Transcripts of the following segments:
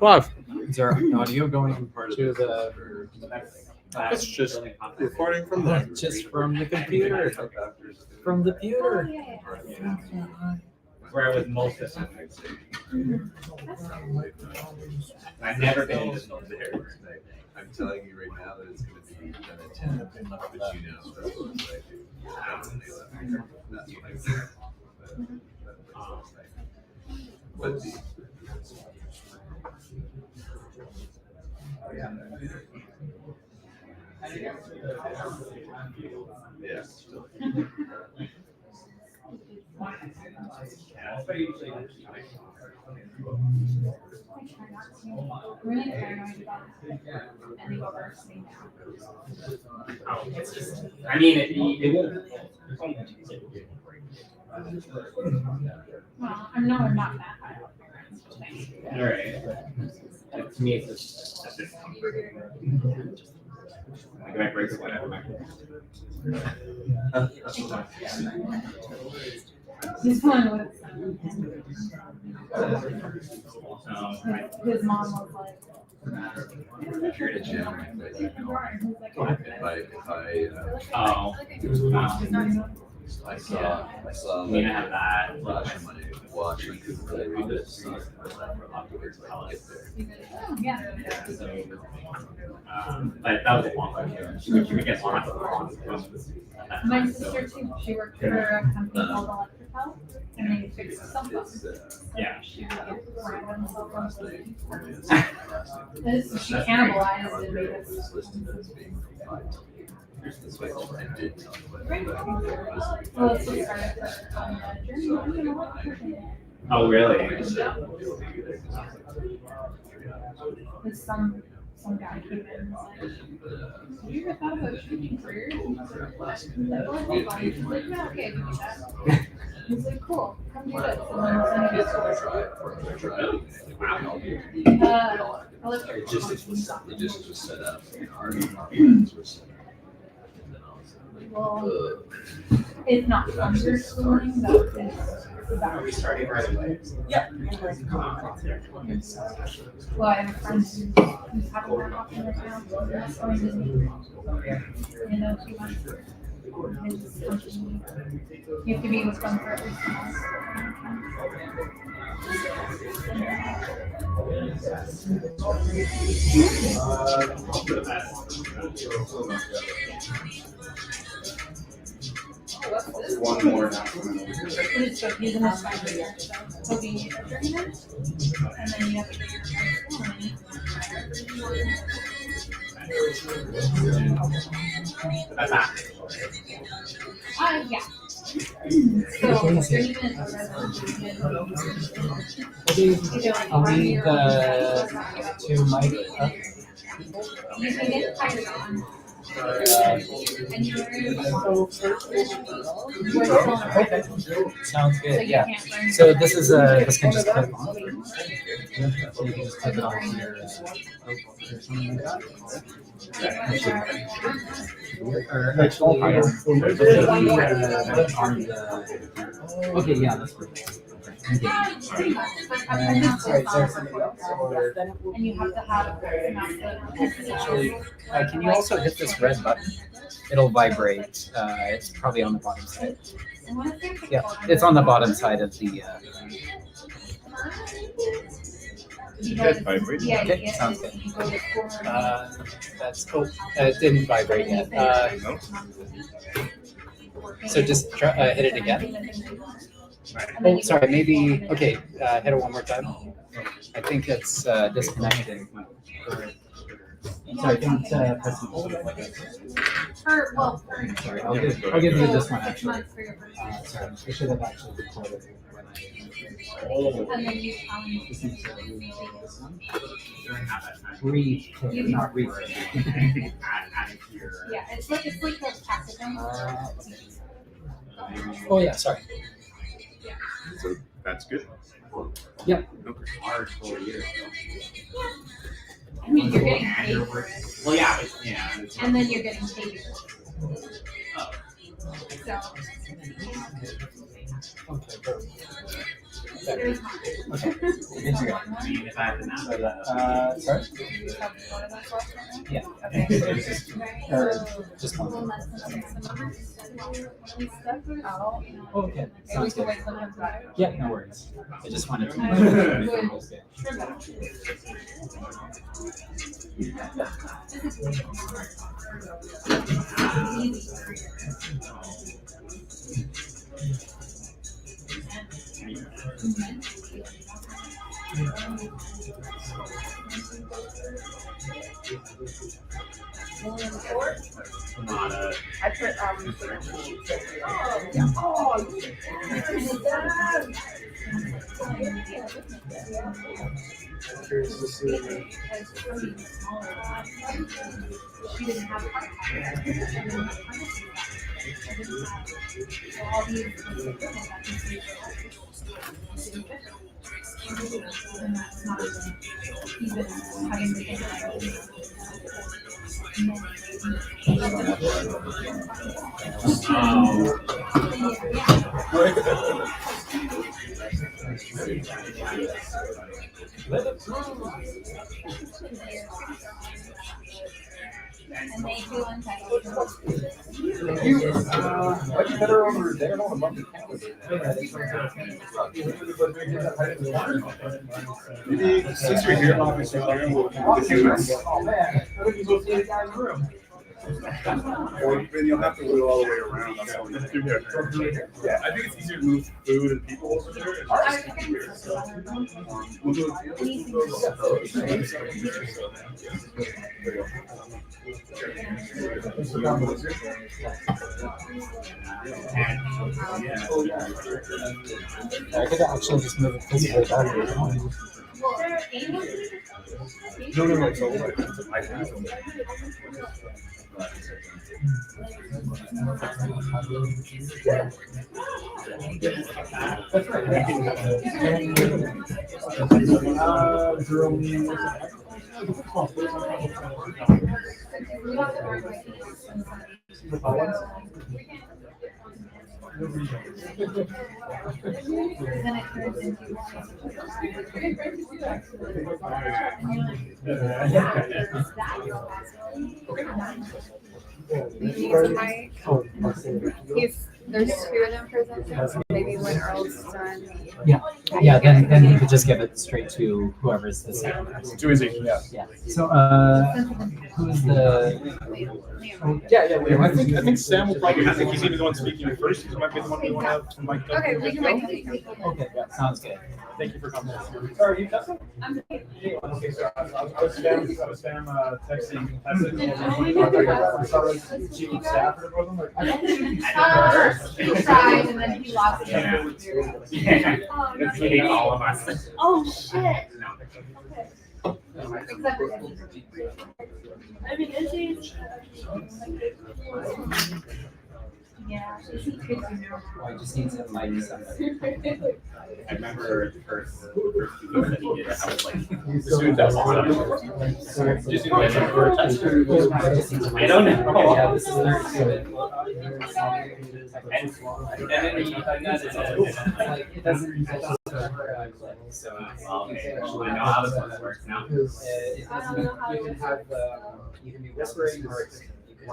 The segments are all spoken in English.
Live. Is our audio going to the It's just recording from there. just from the computer? From the computer. Where with most of them. I've never been into there. I'm telling you right now that it's going to be done at 10, but you know that's what I do. That's what I do. But the yeah, still. Really paranoid about any diversity now. I mean, it won't. Well, I'm not that high up there. All right. To me, it's just a discomfort. Like, I break whatever. This one was, his mom was like, If you're in a gym, but you know, I saw I mean, I have that. flash on my watch. I couldn't really read it. So I have to wait till I get there. yeah. But that was a long time. She would get lots of long. My sister too, she worked for a company called Electrical, and they fixed cell phones. Yeah. She would get random cell phones. Last night, She cannibalized and made it us. was listed as being from 5 to 8. That's why I did tell you what Well, it's just started for journey in electrician. Oh, really? With some guy came in and was like, have you ever thought about switching careers? And I was like, well, I think fine. He's like, yeah, okay, I can do that. He's like, cool, come do this. And then we'll send you electric. Logistics was set up. Our plans were set up. And then all of a sudden, like, Well, it's not underschooling, but it's about. Starting right away. Well, I have a friend who's having that happen right now. That's going to me. You know, she wants his company. You have to be with them for at least a month. One more now. But it's like he's in his final year, so he'll be a journeyman. And then you have to do your That's that. Yeah. So journeyman or resident I'll leave to Mike up. you can get hired on. And you're Okay. Sounds so good. you Yeah. can't learn. So this is this can just clip on. So you can just clip it on your or something like that. Or actually, okay, yeah, that's perfect. Okay. Sorry, is there somebody else? Or And you have to have actually, can you also hit this red button? It'll vibrate. It's probably on the bottom side. Yeah, it's on the bottom side of the. Vibrate. Yeah, Okay, you sounds get good. you go to core. That's cool. It didn't vibrate yet. No. So just try, hit it again. Oh, sorry. Maybe. Okay. Hit it one more time. I think it's disconnected. Sorry. Don't press hold. Sorry. I'll give you this one actually. Sorry. I should have actually recorded when I. And then you Just need to remove this one. Not read. yeah, it's like a taxidermy. Oh yeah. Sorry. So that's good. Yep. Okay. Hard 4 years. I mean, you're getting paid for it, Well, yeah, yeah. and then you're getting paid. Oh. So Okay. Perfect. There's not. Okay. Good to go. I mean, if I have to nap. Sorry? One of those left right now? Yeah. Okay. Or just one. Well, less than six numbers. We stuck it out, you know. Oh, okay. Maybe we Sounds can good. wait till next time. Yeah, no worries. I just wanted to make sure everything was good. Not a. I put Curious to see. She didn't have heart all these and that's not even having to think about it. And they feel entitled. Might be better over there on a Monday. Maybe since you're here, obviously, we'll Oh, man. I think you go see the guy in the room. or then you'll have to wheel all the way around. That's all. Let's do here. Yeah, I think it's easier to move food and people over there. And just keep here. We'll do I could actually just move it physically down here. Well, they're able No, no, no, it's all right. It's a mic. That's right. Then it turns into There's two of them presented, maybe when Earl's done. Yeah, then he could just give it straight to whoever's the second person. Too easy. Yeah. Yeah. So, who's the? I think Sam will probably. I think he's even the one speaking first. He might be the one we want to have mic'd up. Okay, we can wait till he comes. Okay, sounds good. Thank you for coming. Sorry, you testing? Okay, so I was Sam texting. Chief of staff or something. he tried and then he lost Yeah. it. Yeah. That's like all of us. Oh, shit. No. Except for him. I mean, it's yeah, it's good to know. I just need to light something. I remember the first two weeks that he did it, I was like, Dude, that's awesome. just do it for a test. I don't know. Yeah, this is 32. And then he does it. Like, it doesn't. So, I know how this one works now. It doesn't. You can have you can be whispering or you can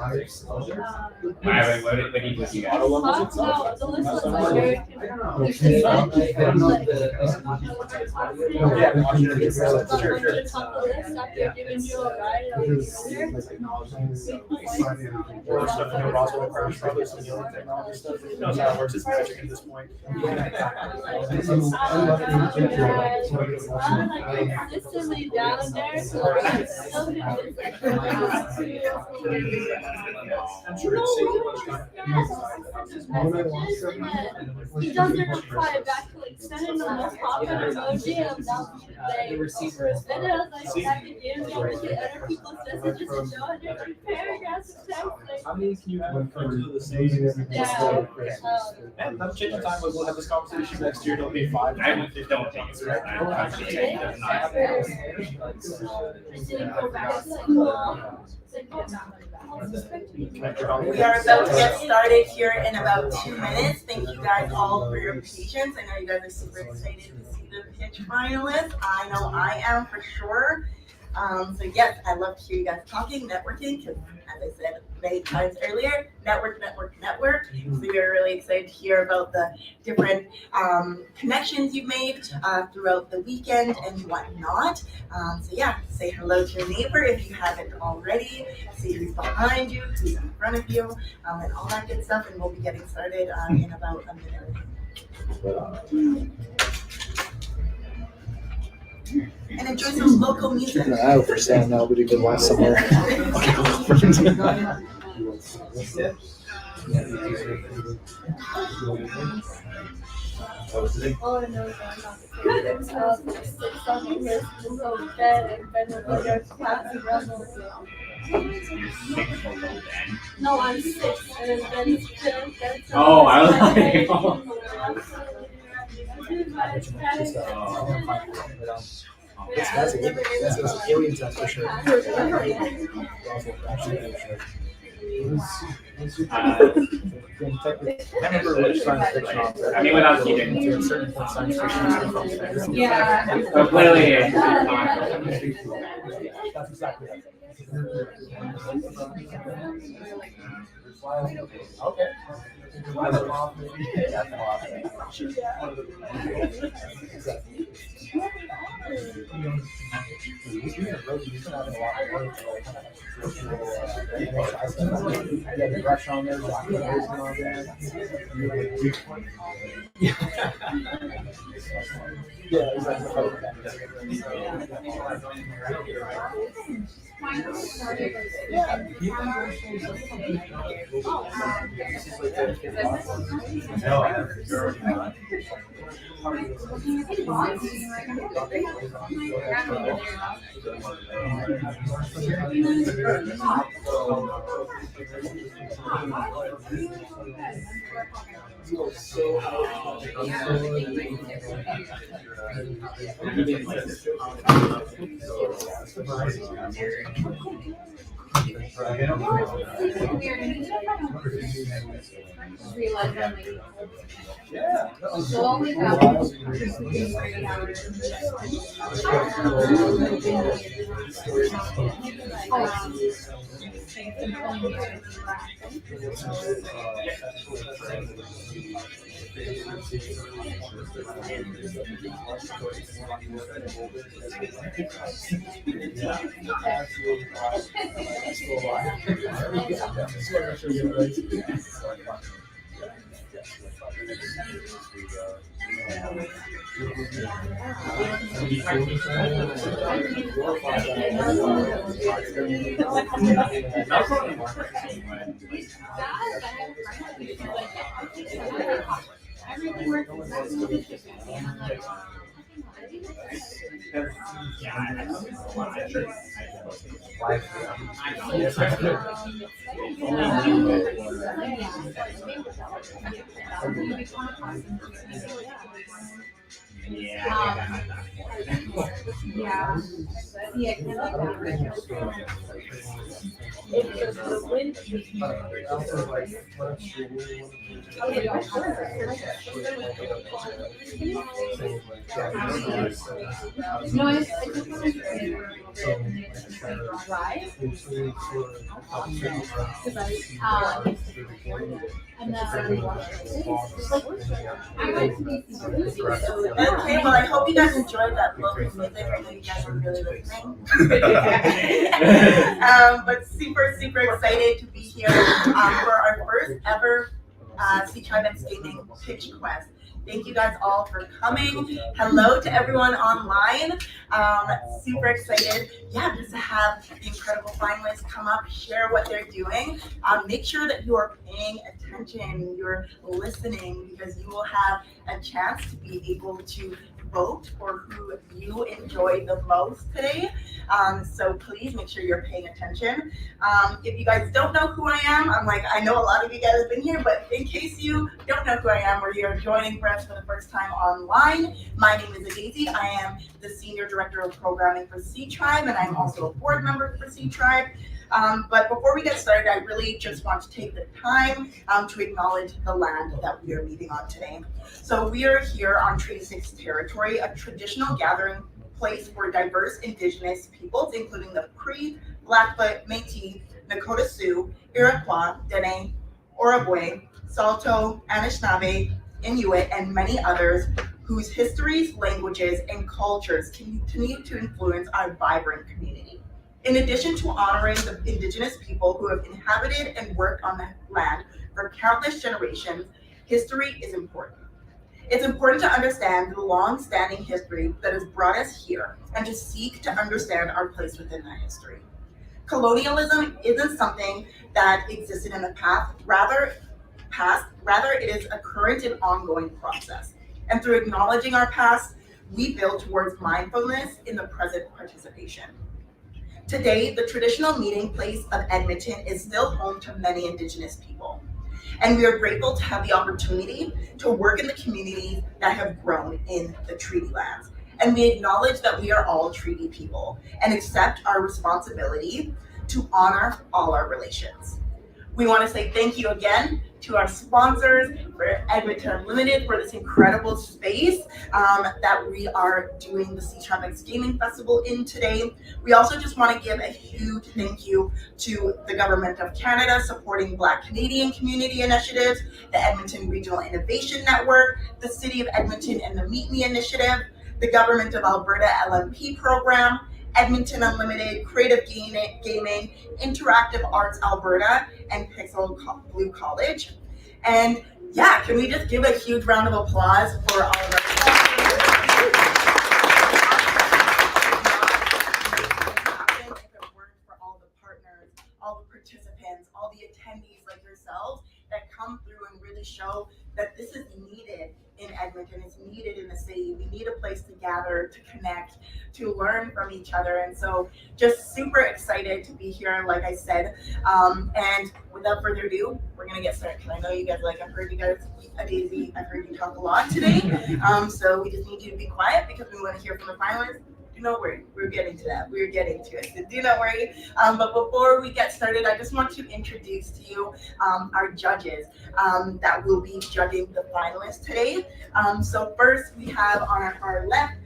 have exposure. Wait, what did he do? You guys? No, the list was like very. I don't know if Or stuff in the Roswell crash, probably some healing technology stuff. He knows how it works. It's magic at this point. Consistently down there, so I'm sure it's he doesn't reply back to like sending the most popular emoji of the receiver is then I was like having games over the other people's messages and showing their two paragraphs of text like How many can you have come to the stage? yeah. And that'll change the time. We'll have this conversation next year. It'll be 5. I don't think it's right now. Actually, it does not. I didn't go back to school. We are about to get started here in about 2 minutes. Thank you guys all for your patience. I know you guys are super excited to see the pitch finalists. I know I am for sure. So yes, I love to hear you guys talking, networking, because as I said many times earlier, network. So we are really excited to hear about the different connections you've made throughout the weekend and whatnot. So yeah, say hello to your neighbor if you haven't already. See who's behind you, who's in front of you, and all that good stuff. And we'll be getting started in about a minute. And enjoy some local music. Keeping an eye out for Sam now, but he could last somewhere. All I know is I'm not 6 on his little bed and Ben will be there clapping around. No, I'm 6 and then Ben's Oh, I was like, oh. That's aliens, that's for sure. I remember which science fiction author. mean, without cheating. To a certain point, science fiction is from there. Yeah. So clearly, That's exactly it. Okay. Yeah, exactly. Okay, well, I hope you guys enjoyed that local music. I know you guys are really listening. But super excited to be here for our first ever Sea Tribe X Gaming Pitch Quest. Thank you guys all for coming. Hello to everyone online. Super excited, just to have the incredible finalists come up, share what they're doing. Make sure that you are paying attention, you're listening, because you will have a chance to be able to vote for who you enjoy the most today. So please make sure you're paying attention. If you guys don't know who I am, I know a lot of you guys have been here, but in case you don't know who I am or you're joining for us for the first time online, my name is Daisy. I am the Senior Director of Programming for Sea Tribe, and I'm also a board member for Sea Tribe. But before we get started, I really just want to take the time to acknowledge the land that we are meeting on today. So we are here on Treaty 6 territory, a traditional gathering place for diverse Indigenous peoples, including the Cree, Blackfoot, Métis, Nakota Sioux, Iroquois, Dene, Oroboy, Saulteaux, Anishinaabe, Inuit, and many others whose histories, languages, and cultures continue to influence our vibrant community. In addition to honoring the Indigenous people who have inhabited and worked on the land for countless generations, history is important. It's important to understand the long-standing history that has brought us here and to seek to understand our place within that history. Colonialism isn't something that existed in the past, rather it is a current and ongoing process. And through acknowledging our past, we build towards mindfulness in the present participation. Today, the traditional meeting place of Edmonton is still home to many Indigenous people. And we are grateful to have the opportunity to work in the communities that have grown in the treaty lands. And we acknowledge that we are all treaty people and accept our responsibility to honor all our relations. We want to say thank you again to our sponsors, for Edmonton Unlimited, for this incredible space that we are doing the Sea Tropics Gaming Festival in today. We also just want to give a huge thank you to the Government of Canada supporting Black Canadian community initiatives, the Edmonton Regional Innovation Network, the City of Edmonton and the Meet Me Initiative, the Government of Alberta LMP program, Edmonton Unlimited, Creative Gaming, Interactive Arts Alberta, and Pixel Blue College. And yeah, can we just give a huge round of applause for all of our sponsors? If it weren't for all the partners, all the participants, all the attendees like yourselves that come through and really show that this is needed in Edmonton, it's needed in the city. We need a place to gather, to connect, to learn from each other. And so just super excited to be here, like I said. And without further ado, we're gonna get started. Because I know you guys, I've heard you guys, Daisy, I've heard you talk a lot today. So we just need you to be quiet because we want to hear from the finalists. Do not worry, we're getting to that. We're getting to it, so do not worry. But before we get started, I just want to introduce to you our judges that will be judging the finalists today. So first we have on our left,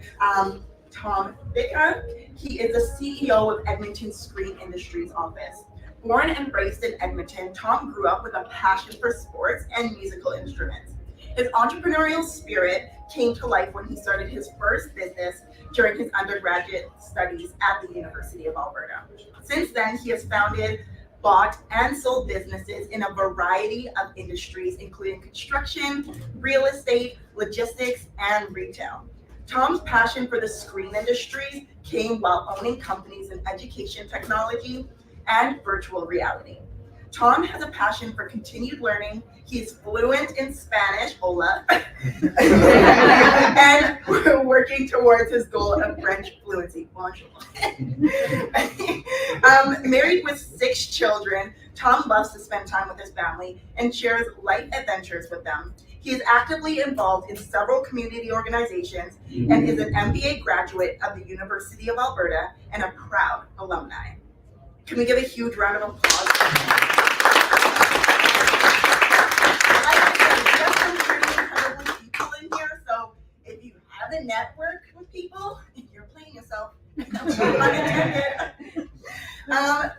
Tom Bicker. He is the CEO of Edmonton Screen Industries office. Born and raised in Edmonton, Tom grew up with a passion for sports and musical instruments. His entrepreneurial spirit came to life when he started his first business during his undergraduate studies at the University of Alberta. Since then, he has founded, bought, and sold businesses in a variety of industries, including construction, real estate, logistics, and retail. Tom's passion for the screen industry came while owning companies in education technology and virtual reality. Tom has a passion for continued learning. He is fluent in Spanish, hola, and working towards his goal of French fluency. Bonjour. Married with 6 children, Tom loves to spend time with his family and shares life adventures with them. He is actively involved in several community organizations and is an MBA graduate of the University of Alberta and a proud alumni. Can we give a huge round of applause for him? To network with people, you're playing yourself.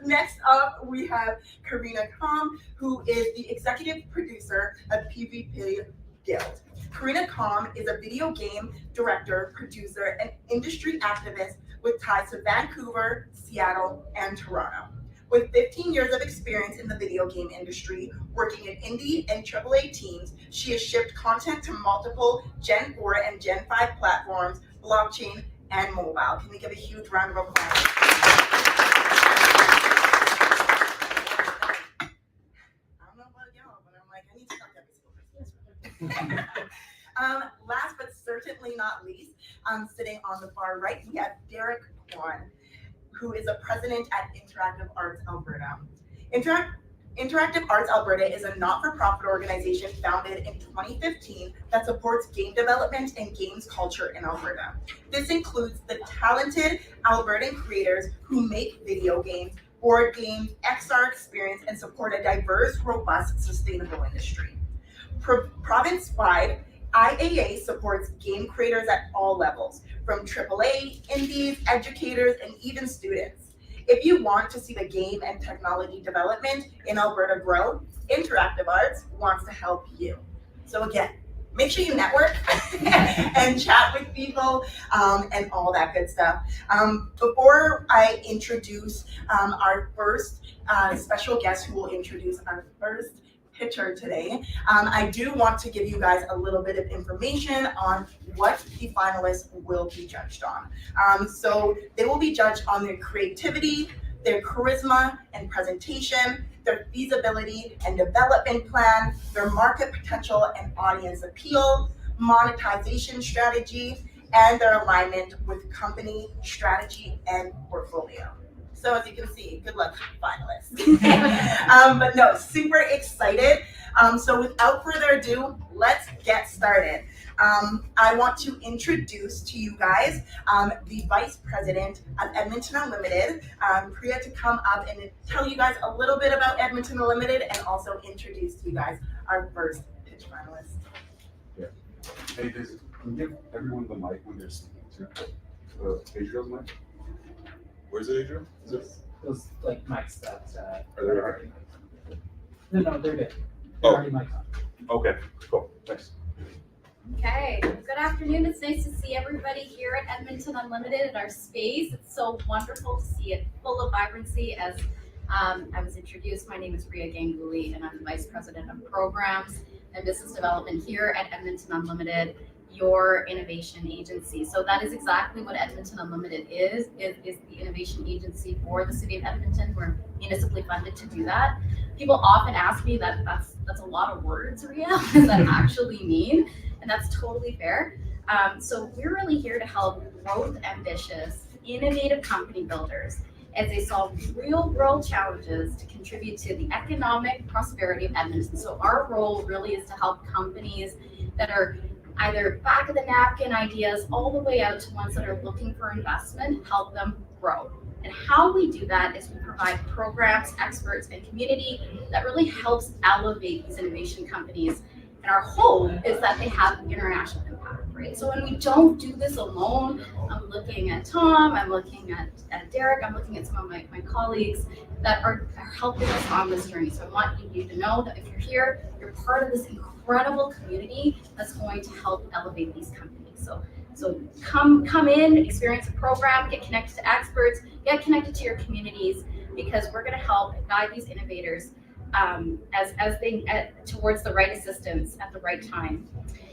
Next up, we have Karina Kom, who is the executive producer of PvP Guild. Karina Kom is a video game director, producer, and industry activist with ties to Vancouver, Seattle, and Toronto. With 15 years of experience in the video game industry, working in indie and AAA teams, she has shipped content to multiple Gen 4 and Gen 5 platforms, blockchain, and mobile. Can we give a huge round of applause? I don't know about y'all, but I'm like, I need to talk every single person. Last but certainly not least, sitting on the far right, we have Derek Kwan, who is a president at Interactive Arts Alberta. Interactive Arts Alberta is a not-for-profit organization founded in 2015 that supports game development and games culture in Alberta. This includes the talented Albertan creators who make video games, board games, XR experience, and support a diverse, robust, sustainable industry. Province-wide, IAA supports game creators at all levels, from AAA, indies, educators, and even students. If you want to see the game and technology development in Alberta grow, Interactive Arts wants to help you. So again, make sure you network and chat with people and all that good stuff. Before I introduce our first special guest who will introduce our first pitcher today, I do want to give you guys a little bit of information on what the finalists will be judged on. So they will be judged on their creativity, their charisma and presentation, their feasibility and development plan, their market potential and audience appeal, monetization strategy, and their alignment with company strategy and portfolio. So as you can see, good luck, finalists. But no, super excited. So without further ado, let's get started. I want to introduce to you guys the Vice President of Edmonton Unlimited, Priya, to come up and tell you guys a little bit about Edmonton Unlimited and also introduce to you guys our first pitch finalist. Yeah. Hey, can you give everyone the mic when they're speaking too? Adriel's mic? Where's it, Adriel? Is it? Those like mics that Are they already. No, they're good. They're Oh. already mic'd on. Okay, cool. Thanks. Okay, good afternoon. It's nice to see everybody here at Edmonton Unlimited at our space. It's so wonderful to see it full of vibrancy. As I was introduced, my name is Priya Ganguly, and I'm the Vice President of Programs and Business Development here at Edmonton Unlimited, your innovation agency. So that is exactly what Edmonton Unlimited is the innovation agency for the city of Edmonton. We're municipally funded to do that. People often ask me that's a lot of words, Ria. What does that actually mean? And that's totally fair. So we're really here to help growth ambitious, innovative company builders as they solve real world challenges to contribute to the economic prosperity of Edmonton. So our role really is to help companies that are either back of the napkin ideas all the way out to ones that are looking for investment, help them grow. And how we do that is we provide programs, experts, and community that really helps elevate these innovation companies. And our hope is that they have international impact, right? So when we don't do this alone, I'm looking at Tom, I'm looking at Derek, I'm looking at some of my colleagues that are helping us on this journey. So I want you to know that if you're here, you're part of this incredible community that's going to help elevate these companies. So come in, experience a program, get connected to experts, get connected to your communities, because we're going to help guide these innovators as they towards the right assistance at the right time.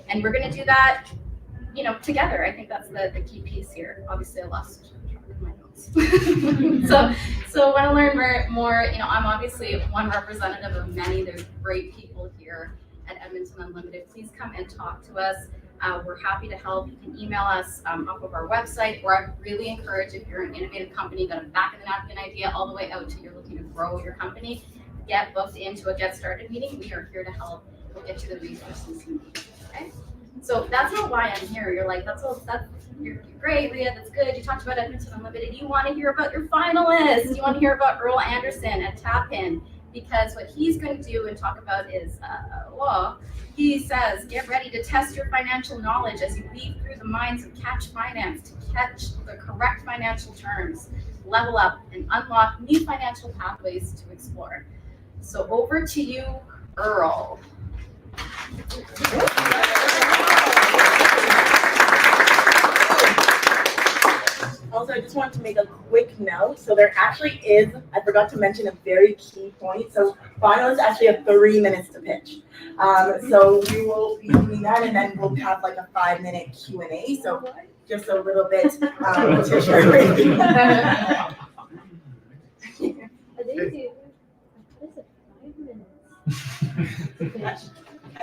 And we're going to do that, together. I think that's the key piece here. Obviously, I lost track of my notes. so want to learn more. I'm obviously one representative of many. There's great people here at Edmonton Unlimited. Please come and talk to us. We're happy to help. You can email us off of our website, or I really encourage, if you're an innovative company, got a back of the napkin idea all the way out to you're looking to grow your company, get booked into a Get Started meeting. We are here to help. We'll get you the resources you need. Okay? So that's not why I'm here. You're like, you're great, Ria, that's good. You talked about Edmonton Unlimited. You want to hear about your finalists. You want to hear about Earl Anderson at Tapin, because what he's going to do and talk about is he says, get ready to test your financial knowledge as you weave through the minds of Catch Finance to catch the correct financial terms, level up, and unlock new financial pathways to explore. So over to you, Earl. Also, I just wanted to make a quick note. So there actually is, I forgot to mention a very key point. So finalists actually have 3 minutes to pitch. So we will be doing that, and then we'll have like a 5-minute Q&A. So just a little bit to share with you. I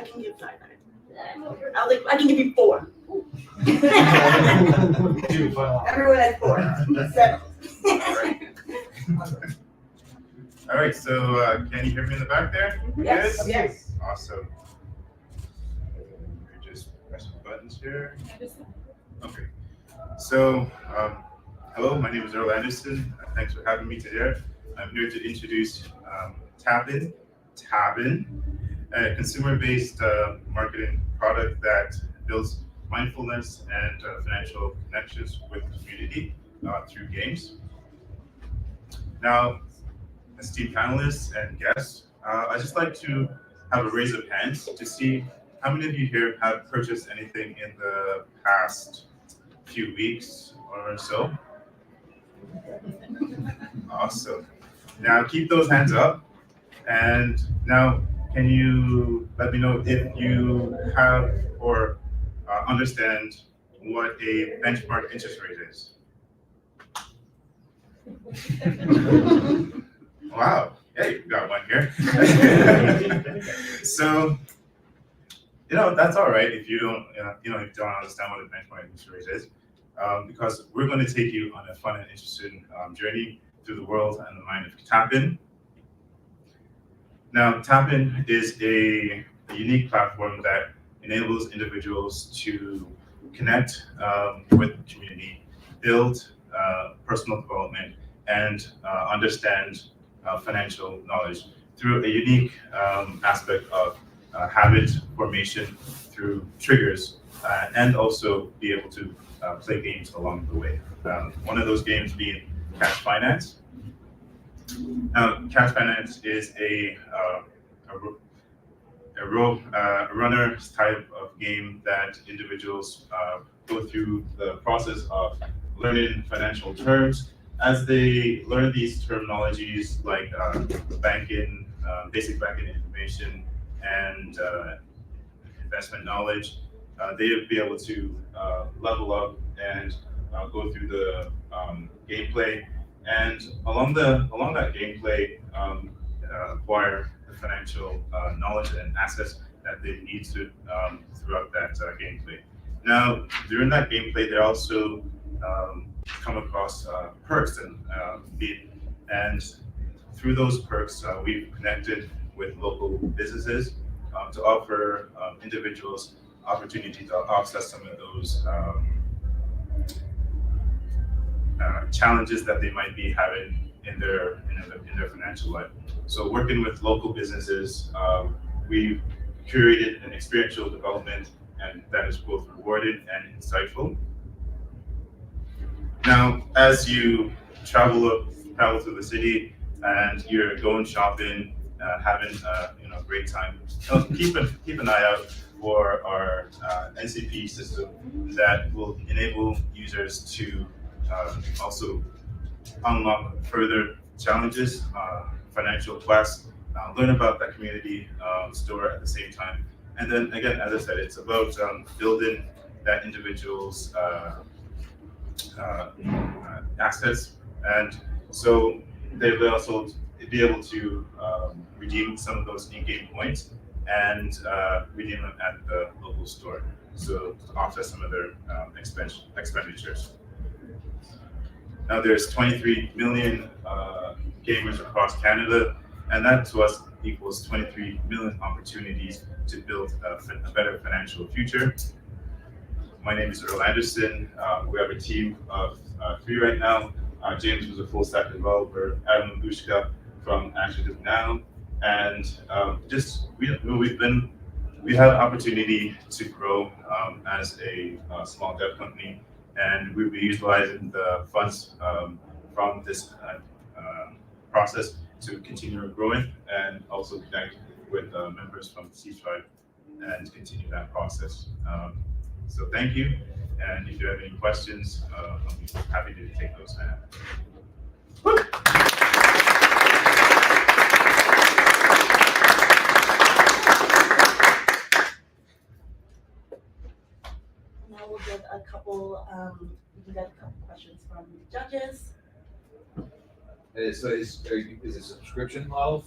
can give 5 minutes. I can give you 4. Everyone at 4. 7. All right, so can you hear me in the back there? Yes. Yes. Awesome. You're just pressing buttons here. Okay. So, hello, my name is Earl Anderson. Thanks for having me today. I'm here to introduce Tabin, a consumer-based marketing product that builds mindfulness and financial connections with the community through games. Now, esteemed panelists and guests, I'd just like to have a raise of hands to see how many of you here have purchased anything in the past few weeks or so. Awesome. Now keep those hands up. And now, can you let me know if you have or understand what a benchmark interest rate is? Wow. Hey, we got one here. So, that's all right if you don't, if you don't understand what a benchmark interest rate is, because we're going to take you on a fun and interesting journey through the world and the mind of Tapin. Now, Tapin is a unique platform that enables individuals to connect with the community, build personal development, and understand financial knowledge through a unique aspect of habit formation through triggers, and also be able to play games along the way. One of those games being Cash Finance. Now, Cash Finance is a runner type of game that individuals go through the process of learning financial terms. As they learn these terminologies like banking, basic banking information, and investment knowledge, they'll be able to level up and go through the gameplay, and along that gameplay, acquire the financial knowledge and assets that they need to throughout that gameplay. Now, during that gameplay, they also come across perks and through those perks, we've connected with local businesses to offer individuals opportunity to offset some of those challenges that they might be having in their financial life. So, working with local businesses, we've curated an experiential development, and that is both rewarding and insightful. Now, as you travel to the city and you're going shopping, having a great time, keep an eye out for our NCP system that will enable users to also unlock further challenges, financial quests, learn about that community store at the same time. And then again, as I said, it's about building that individual's assets, and so they will also be able to redeem some of those in-game points and redeem them at the local store, so to offset some of their expenditures. Now, there's 23 million gamers across Canada, and that to us equals 23 million opportunities to build a better financial future. My name is Earl Anderson. We have a team of 3 right now. James was a full stack developer, Adam Bushka from Active Now, and we had an opportunity to grow as a small dev company, and we'll be utilizing the funds from this process to continue growing and also connect with members from C Tribe and continue that process. So thank you, and if you have any questions, I'll be happy to take those now. Now we'll get a couple, questions from judges. So is it a subscription model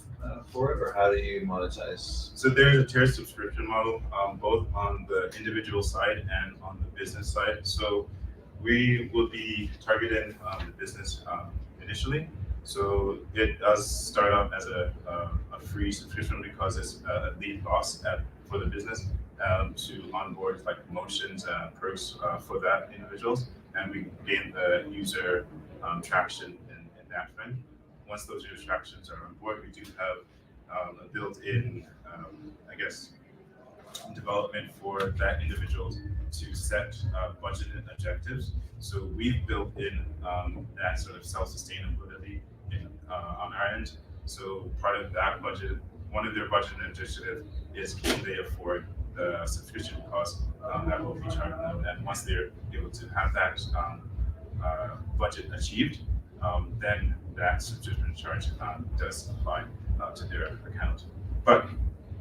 for it, or how do you monetize? So there's a tiered subscription model, both on the individual side and on the business side. So we will be targeting the business initially. So it does start off as a free subscription because it's a lead cost for the business to onboard like promotions and perks for that individuals, and we gain the user traction in that trend. once those attractions are on board, we do have a built-in, I guess, development for that individual to set budgeted objectives. So we've built in that sort of self-sustainability on our end. So part of that budget, one of their budget initiatives is can they afford the subscription cost that will be charged them. And once they're able to have that budget achieved, then that subscription charge does apply to their account. But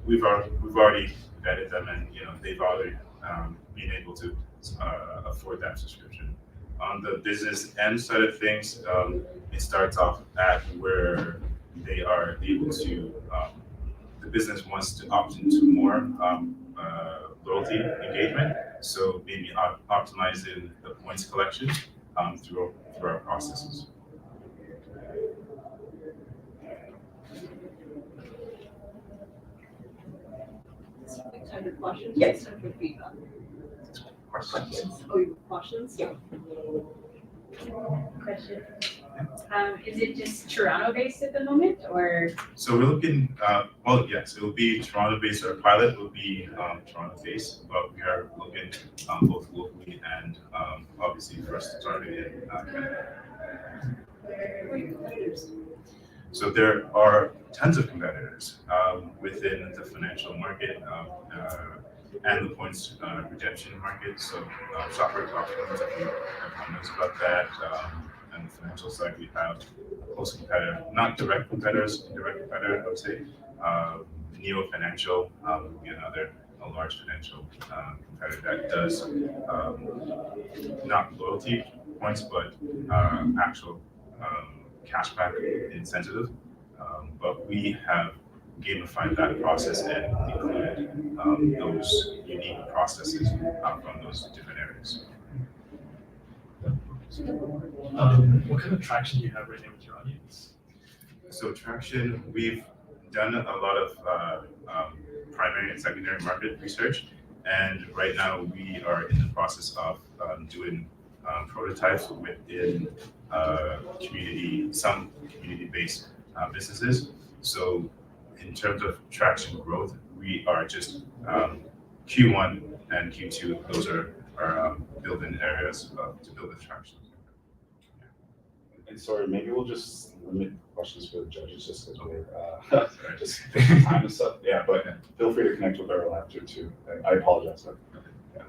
we've already vetted them, and they've already been able to afford that subscription. On the business end side of things, it starts off at where they are able to. The business wants to opt into more loyalty engagement, so maybe optimizing the points collection through our processes. Time for questions? Yes. Time for feedback. Questions? Oh, you have questions? Yeah. Question. Is it just Toronto based at the moment, or? So we're looking, well, yes, it will be Toronto-based. Our pilot will be Toronto-based, but we are looking both locally and obviously first starting in Canada. So there are tons of competitors within the financial market and the points redemption market. So software platforms, everyone knows about that. And the financial side, we have a close competitor, not direct competitors, indirect competitor, I would say. Neo Financial would be another, a large financial competitor that does not loyalty points, but actual cashback incentive. But we have gamified that process and included those unique processes from those different areas. What kind of traction do you have right now with your audience? So traction, we've done a lot of primary and secondary market research, and right now we are in the process of doing prototypes within some community-based businesses. So in terms of traction growth, we are just Q1 and Q2, those are built-in areas to build the traction. And sorry, maybe we'll just limit questions for the judges just because we're just time is up. Yeah, but feel free to connect with Earl after too. I apologize. But, yeah.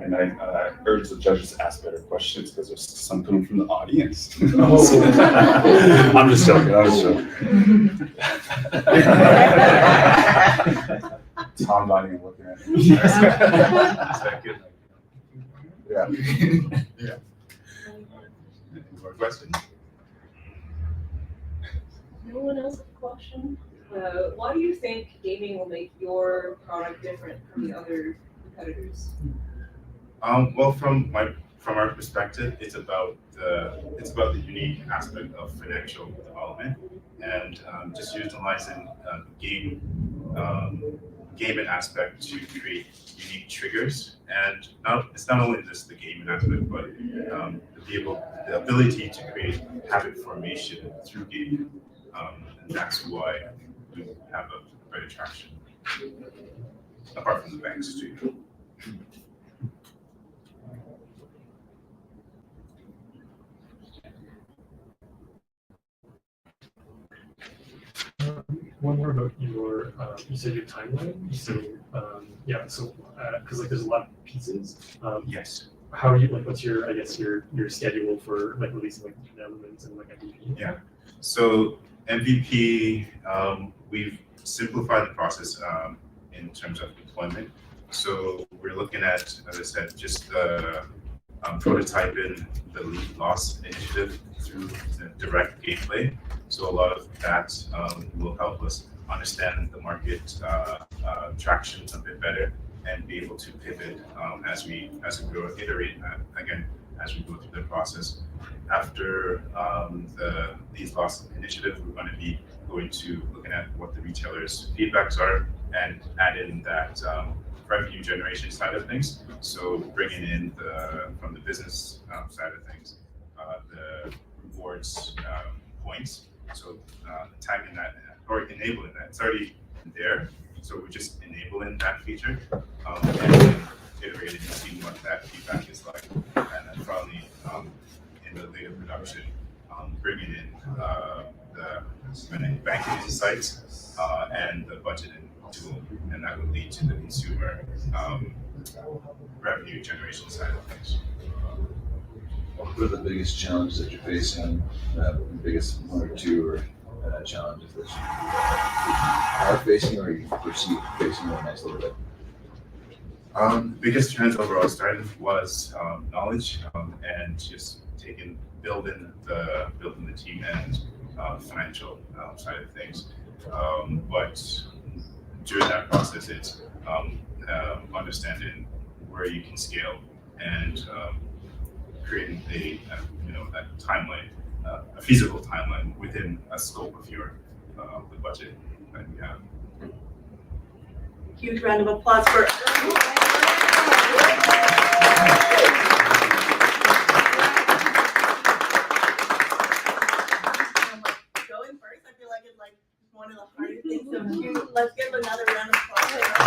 And I urge the judges to ask better questions because there's some coming from the audience. I'm just joking. Tom nodding and looking at me. Yeah. Any more questions? No one else has a question? Why do you think gaming will make your product different from the other competitors? Well, from our perspective, it's about the unique aspect of financial development and just utilizing gaming aspect to create unique triggers. And it's not only just the gaming aspect, but the ability to create habit formation through gaming. And that's why we have a great attraction, apart from the banks too. One more about your, you said your timeline. So yeah, so because there's a lot of pieces. Yes. How are you what's your your schedule for releasing elements and MVP? Yeah. So MVP, we've simplified the process in terms of deployment. So we're looking at, as I said, just prototyping the lead loss initiative through the direct gameplay. So a lot of that will help us understand the market traction a bit better and be able to pivot as we grow and iterate again as we go through the process. After the lead loss initiative, we're going to be looking at what the retailers' feedbacks are and add in that revenue generation side of things. So bringing in from the business side of things, the rewards points So tagging that or enabling that, it's already there. So we're just enabling that feature and then iterating and seeing what that feedback is like. And then finally, in the later production, bringing in the banking insights and the budgeting tool, and that would lead to the consumer revenue generation side of things. What are the biggest challenges that you're facing? The biggest one or two challenges that you are facing or you perceive facing in the next little bit? Biggest trends overall started was knowledge and just building the team and financial side of things. But during that process, it's understanding where you can scale and creating a timeline, a feasible timeline within a scope of your the budget that you have. Huge round of applause for. Going first, I feel like it's like one of the hardest things to do. Let's give another round of applause. We're going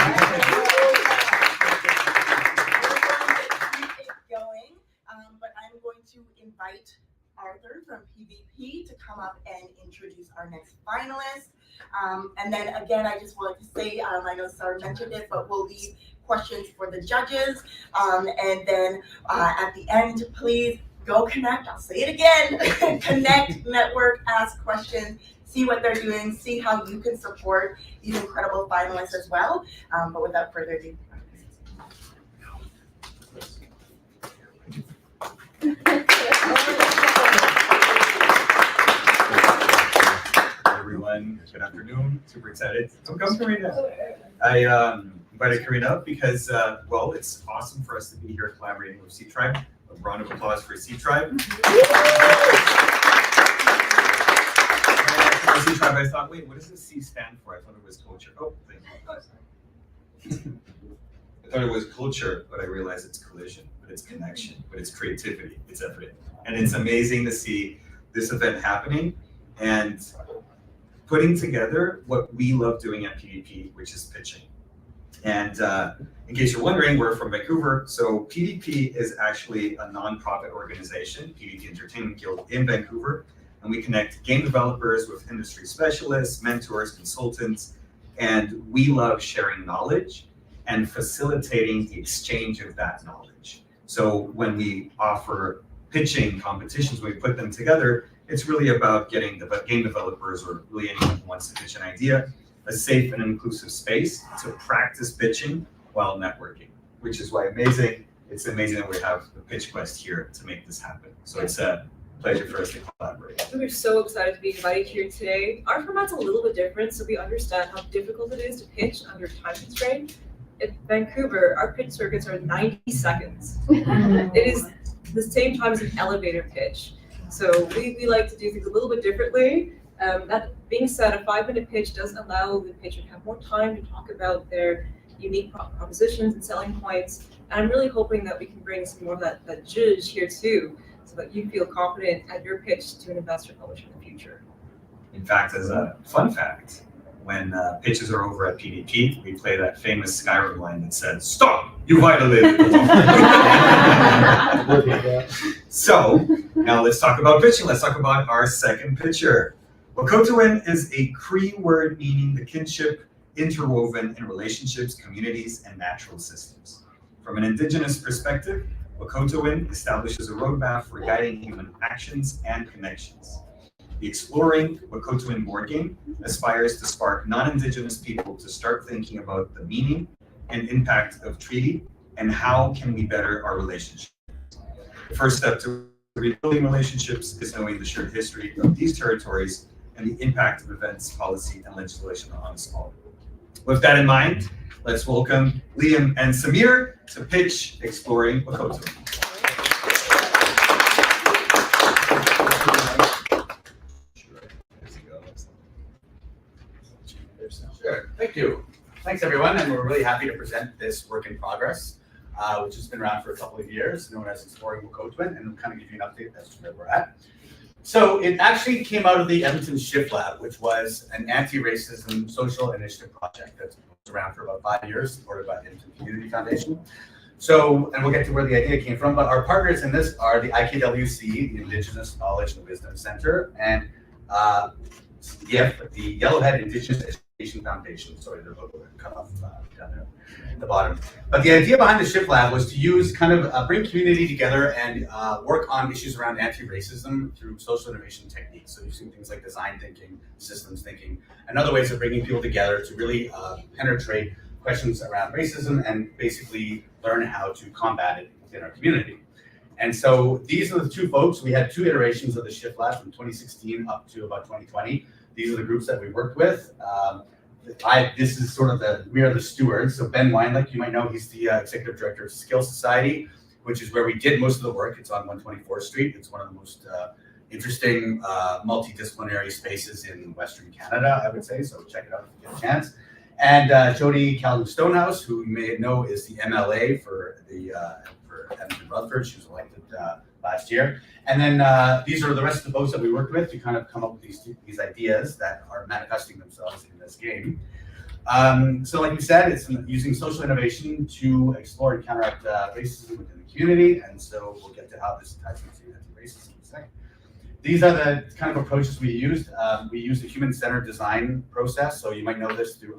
to keep it going, but I'm going to invite Arthur from PVP to come up and introduce our next finalist. And then again, I just wanted to say, I know Sarah mentioned it, but we'll leave questions for the judges. And then at the end, please go connect. I'll say it again. Connect, network, ask questions, see what they're doing, see how you can support these incredible finalists as well. But without further ado. Everyone, good afternoon. Super excited. So come Karina. I invited Karina up because, well, it's awesome for us to be here collaborating with C Tribe. A round of applause for C Tribe. C Tribe, I thought, wait, what does the C stand for? I thought it was culture. Oh, thank you. I thought it was culture, but I realized it's collision, but it's connection, but it's creativity, it's effort. And it's amazing to see this event happening and putting together what we love doing at PVP, which is pitching. And in case you're wondering, we're from Vancouver. So PVP is actually a nonprofit organization, PVP Entertainment Guild in Vancouver. And we connect game developers with industry specialists, mentors, consultants. And we love sharing knowledge and facilitating the exchange of that knowledge. So when we offer pitching competitions, when we put them together, it's really about getting the game developers or really anyone who wants to pitch an idea, a safe and inclusive space to practice pitching while networking, which is why it's amazing that we have the Pitch Quest here to make this happen. So it's a pleasure for us to collaborate. We're so excited to be invited here today. Our format's a little bit different, so we understand how difficult it is to pitch under time constraint. In Vancouver, our pitch circuits are 90 seconds. It is the same time as an elevator pitch. So we like to do things a little bit differently. That being said, a 5-minute pitch does allow the pitcher to have more time to talk about their unique propositions and selling points. And I'm really hoping that we can bring some more of that zhuzh here too, so that you feel confident at your pitch to an investor publisher in the future. In fact, as a fun fact, when pitches are over at PVP, we play that famous Skyrim line that said, "Stop, you violated the law." So now let's talk about pitching. Let's talk about our second pitcher. Wahkohtowin is a Cree word meaning the kinship interwoven in relationships, communities, and natural systems. From an Indigenous perspective, Wahkohtowin establishes a roadmap for guiding human actions and connections. The Exploring Wahkohtowin board game aspires to spark non-Indigenous people to start thinking about the meaning and impact of treaty and how can we better our relationships. The first step to rebuilding relationships is knowing the shared history of these territories and the impact of events, policy, and legislation on us all. With that in mind, let's welcome Liam and Samir to pitch Exploring Wahkohtowin. Sure, thank you. Thanks everyone, and we're really happy to present this work in progress, which has been around for a couple of years, known as Exploring Wahkohtowin, and we'll kind of give you an update as to where we're at. So it actually came out of the Edmonton Shift Lab, which was an anti-racism social initiative project that's been around for about 5 years, supported by the Edmonton Community Foundation. So, and we'll get to where the idea came from, but our partners in this are the IKWC, the Indigenous Knowledge and Wisdom Center, and the Yellowhead Indigenous Education Foundation. Sorry, the logo cut off down there at the bottom. But the idea behind the Shift Lab was to use bring community together and work on issues around anti-racism through social innovation techniques. So using things like design thinking, systems thinking, and other ways of bringing people together to really penetrate questions around racism and basically learn how to combat it within our community. And so these are the two folks. We had 2 iterations of the Shift Lab from 2016 up to about 2020. These are the groups that we worked with. This is sort of we are the stewards. So Ben Weinlich, you might know, he's the executive director of Skill Society, which is where we did most of the work. It's on 124th Street. It's one of the most interesting multidisciplinary spaces in Western Canada, I would say. So check it out if you get a chance. And Jody Calhoun Stonehouse, who you may know is the MLA for Edmonton Rutherford. She was elected last year. And then these are the rest of the folks that we worked with to kind of come up with these ideas that are manifesting themselves in this game. So like we said, it's using social innovation to explore and counteract racism within the community. And so we'll get to how this ties into anti-racism in a second. These are the kind of approaches we used. We used a human-centered design process. So you might know this through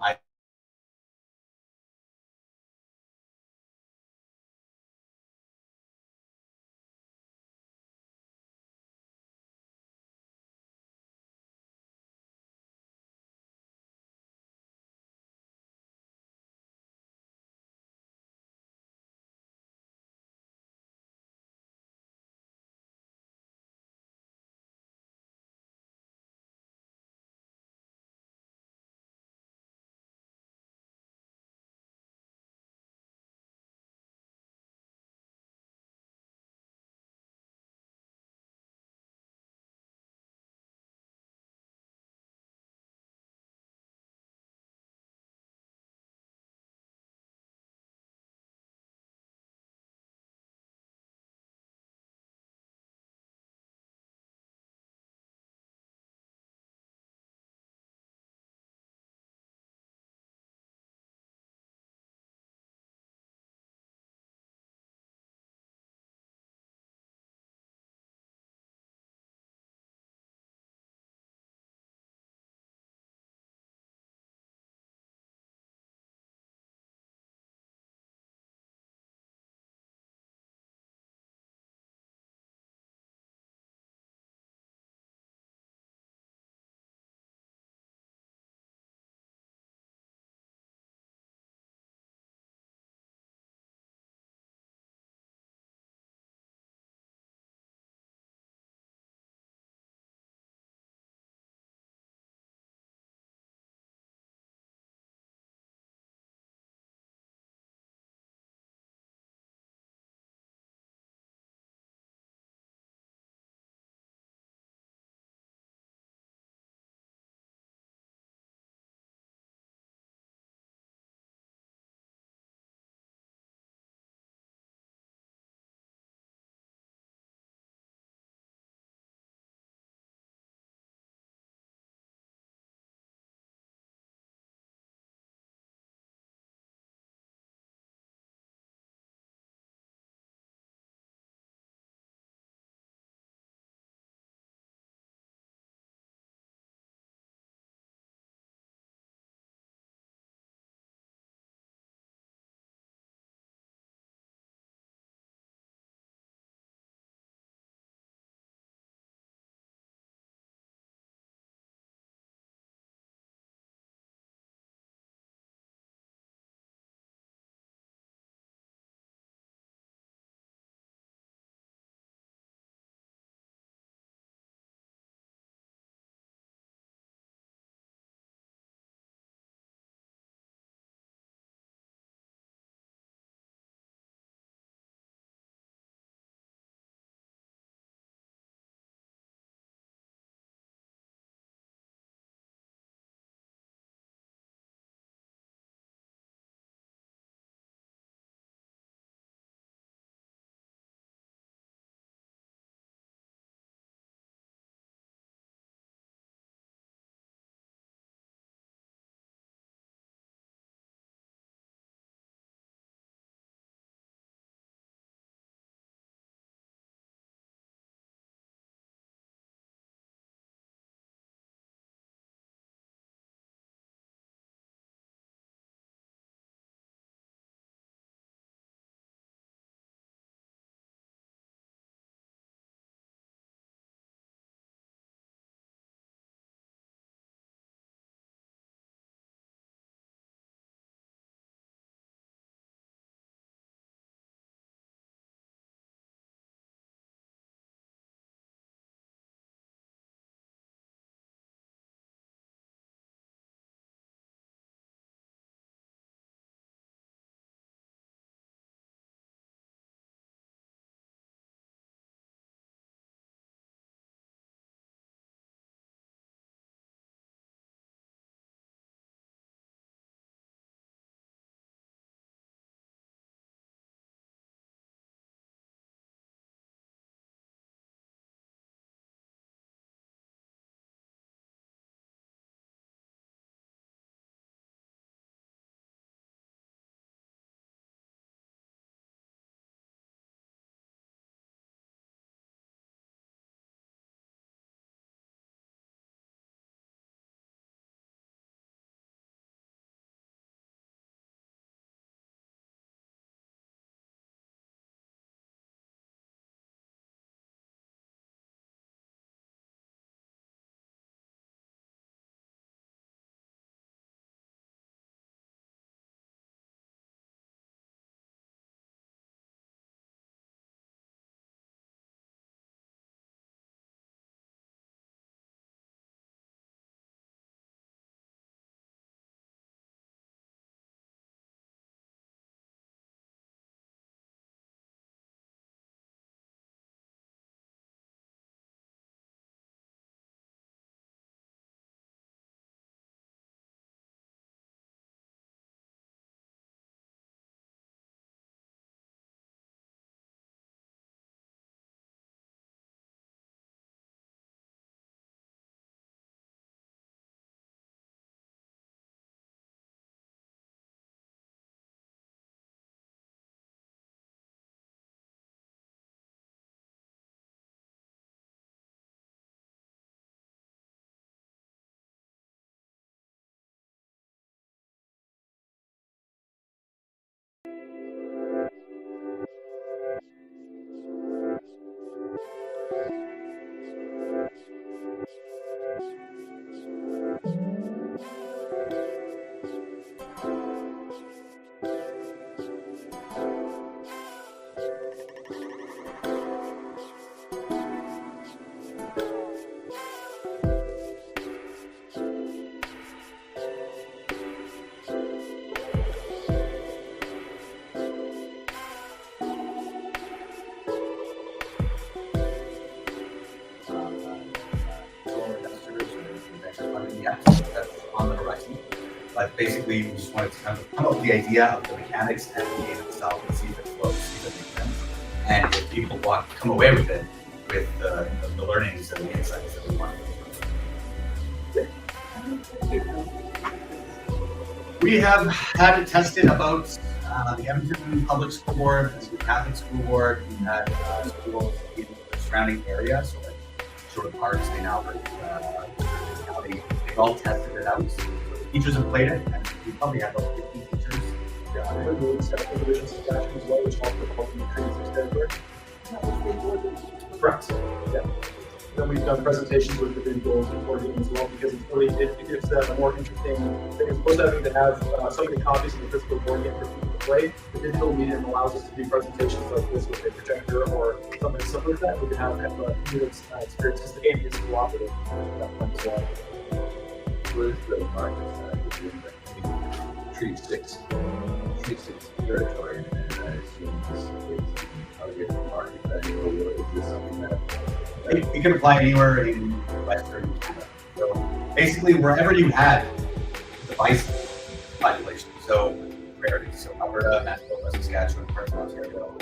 yet. That's on the horizon. But basically, we just wanted to kind of come up with the idea of the mechanics and the game itself and see if it flows, see if it makes sense. And if people come away with it, with the learnings and the insights that we want. We have had it tested about the Edmonton Public School Board, the Catholic School Board. We've had schools in the surrounding area, so like sort of parks, St. Albert, County. They've all tested it out. So the teachers have played it, and we probably have about 50 teachers. We're doing Central Division Saskatchewan as well, which also calls in the Treaty 6 territory. Correct. Yeah. Then we've done presentations with individuals and board games as well, because it's really, it gives them a more interesting thing. As opposed to having to have so many copies of the physical board game for people to play, the digital medium allows us to do presentations like this with a projector or something similar to that. We can have a community experience because the game is cooperative as well. What is the market within Treaty 6 territory? And I assume this is target market value, or is this something that It can apply anywhere in Western Canada. So basically, wherever you had the bison population, so rarities, so Alberta, Manitoba, Saskatchewan, parts of Ontario.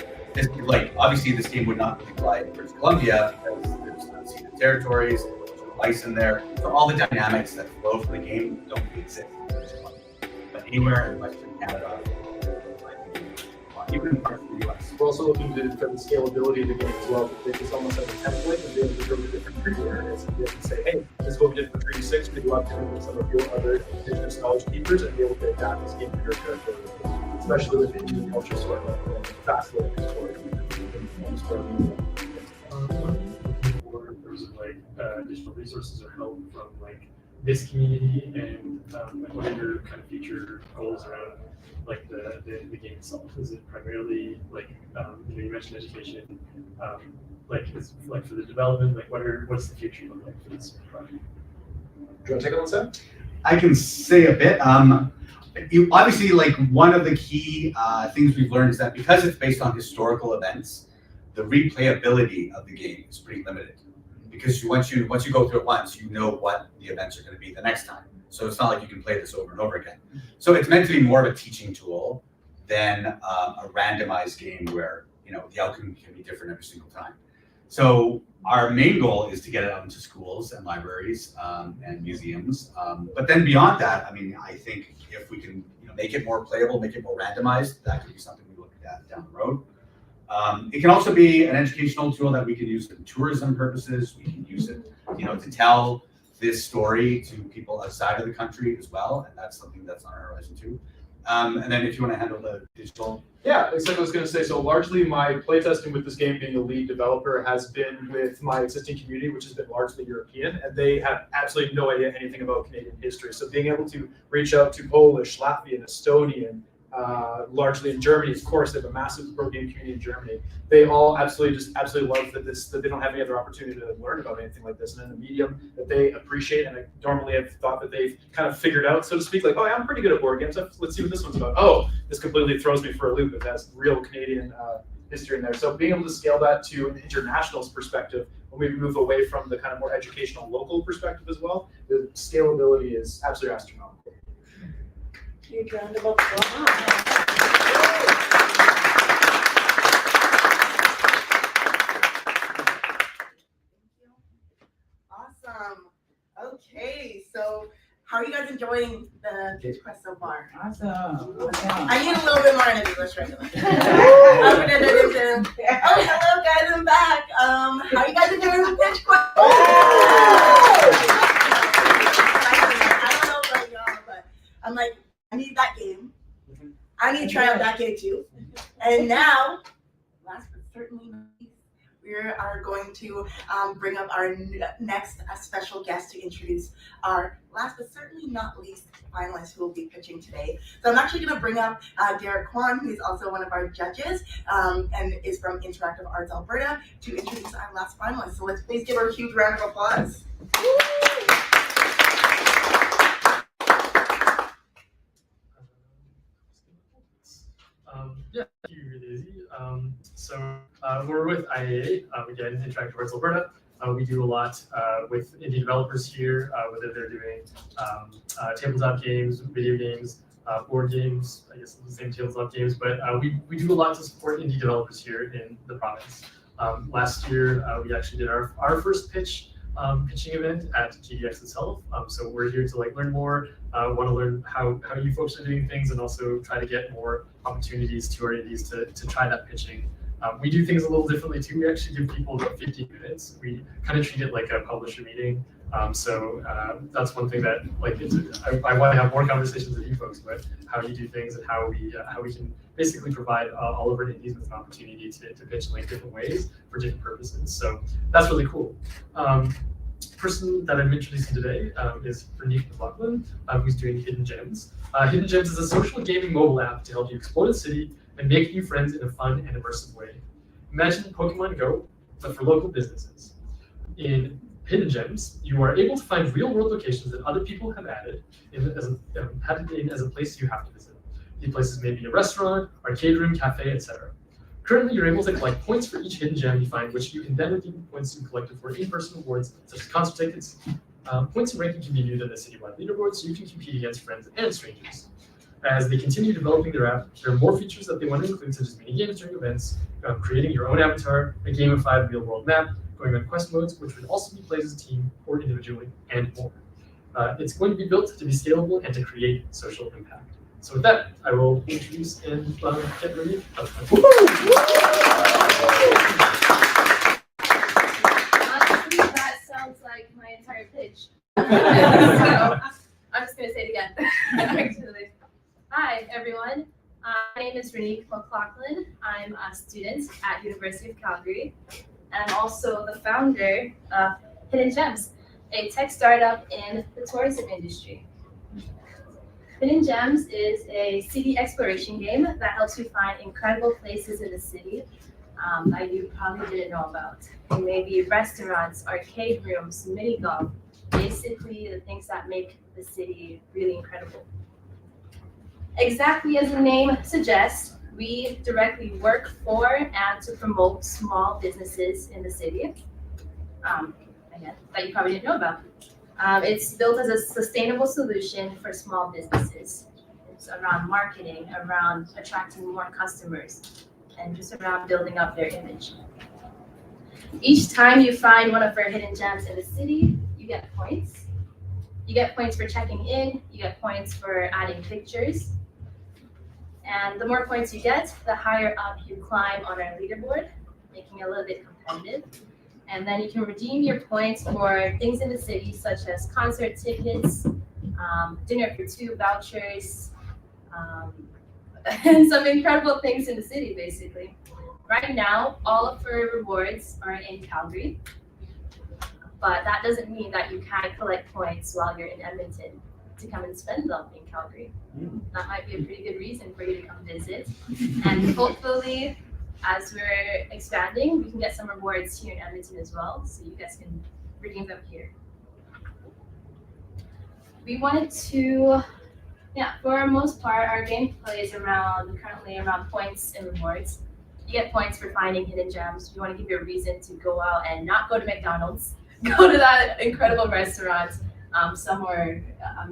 Like obviously, this game would not really apply in British Columbia because there's unceded territories, there's bison there. So all the dynamics that flow from the game don't really exist in British Columbia. But anywhere in Western Canada, even in parts of the US. We're also looking to for the scalability of the game as well. It's almost like a template and be able to go to different treaty areas and be able to say, hey, this is what we did for Treaty 6, we do up to with some of your other Indigenous knowledge keepers and be able to adapt this game to your territory, especially with the Indian culture sort of fascinating story. Or in terms of like additional resources or help from like this community and like what are your kind of future goals around like the game itself? Is it primarily like you mentioned education, like is like for the development, like what's the future look like for this project? Do you want to take it on, Sam? I can say a bit. Obviously, like one of the key things we've learned is that because it's based on historical events, the replayability of the game is pretty limited. Because once you go through it once, you know what the events are going to be the next time. So it's not like you can play this over and over again. So it's meant to be more of a teaching tool than a randomized game where the outcome can be different every single time. So our main goal is to get it out into schools and libraries and museums. But then beyond that, I mean, I think if we can make it more playable, make it more randomized, that could be something we look at down the road. It can also be an educational tool that we can use for tourism purposes. We can use it, to tell this story to people outside of the country as well, and that's something that's on our horizon too. And then if you want to handle the digital. Yeah, exactly what I was going to say. So largely my playtesting with this game being the lead developer has been with my existing community, which has been largely European, and they have absolutely no idea anything about Canadian history. So being able to reach out to Polish, Latvian, Estonian, largely in Germany, of course, they have a massive board game community in Germany. They all absolutely love that they don't have any other opportunity to learn about anything like this, and in a medium that they appreciate. And I normally have thought that they've kind of figured out, so to speak, like, oh, yeah, I'm pretty good at board games. Let's see what this one's about. Oh, this completely throws me for a loop. It has real Canadian history in there. So being able to scale that to an international perspective, when we move away from the kind of more educational local perspective as well, the scalability is absolutely astronomical. Huge round of applause. Awesome. Okay, so how are you guys enjoying the Pitch Quest so far? Awesome. I need a little bit more energy. Let's try it. Oh, hello guys, I'm back. How are you guys enjoying the Pitch Quest? I don't know about y'all, but I'm like, I need that game. I need to try out that game too. And now, last but certainly not least, we are going to bring up our next special guest to introduce our last but certainly not least finalist who will be pitching today. So I'm actually going to bring up Derek Kwan, who's also one of our judges and is from Interactive Arts Alberta, to introduce our last finalist. So let's please give her a huge round of applause. Yeah, thank you, Daisy. So we're with IAA, again, Interactive Arts Alberta. We do a lot with indie developers here, whether they're doing tabletop games, video games, board games, I guess the same tabletop games, but we do a lot to support indie developers here in the province. Last year, we actually did our first pitching event at GDX itself. So we're here to learn more, want to learn how you folks are doing things, and also try to get more opportunities to our indies to try that pitching. We do things a little differently too. We actually give people about 15 minutes. We kind of treat it like a publisher meeting. So that's one thing that I want to have more conversations with you folks about how you do things and how we can basically provide all of our indies with an opportunity to pitch in different ways for different purposes. So that's really cool. Person that I'm introducing today is Vernique McLaughlin, who's doing Hidden Gems. Hidden Gems is a social gaming mobile app to help you explore the city and make new friends in a fun and immersive way. Imagine Pokemon Go, but for local businesses. In Hidden Gems, you are able to find real-world locations that other people have added as a place you have to visit. These places may be a restaurant, arcade room, cafe, etc. Currently, you're able to collect points for each hidden gem you find, which you can then redeem points you collected for in-person rewards, such as concert tickets. Points and ranking can be viewed on the citywide leaderboard, so you can compete against friends and strangers. As they continue developing their app, there are more features that they want to include, such as mini-games during events, creating your own avatar, a gamified real-world map, going on quest modes, which would also be played as a team or individually, and more. It's going to be built to be scalable and to create social impact. So with that, I will introduce and get ready. Honestly, that sounds like my entire pitch. So I'm just going to say it again. Actually. Hi, everyone. My name is Vernique McLaughlin. I'm a student at University of Calgary. And I'm also the founder of Hidden Gems, a tech startup in the tourism industry. Hidden Gems is a city exploration game that helps you find incredible places in the city that you probably didn't know about. It may be restaurants, arcade rooms, mini golf, basically the things that make the city really incredible. Exactly as the name suggests, we directly work for and to promote small businesses in the city, again, that you probably didn't know about. It's built as a sustainable solution for small businesses. It's around marketing, around attracting more customers, and just around building up their image. Each time you find one of our hidden gems in the city, you get points. You get points for checking in, you get points for adding pictures. And the more points you get, the higher up you climb on our leaderboard, making it a little bit competitive. And then you can redeem your points for things in the city, such as concert tickets, dinner for two vouchers, and some incredible things in the city, basically. Right now, all of our rewards are in Calgary, but that doesn't mean that you can't collect points while you're in Edmonton to come and spend them in Calgary. That might be a pretty good reason for you to come visit. And hopefully, as we're expanding, we can get some rewards here in Edmonton as well, so you guys can redeem them here. We wanted to, for the most part, our gameplay is currently around points and rewards. You get points for finding hidden gems. You want to give you a reason to go out and not go to McDonald's, go to that incredible restaurant somewhere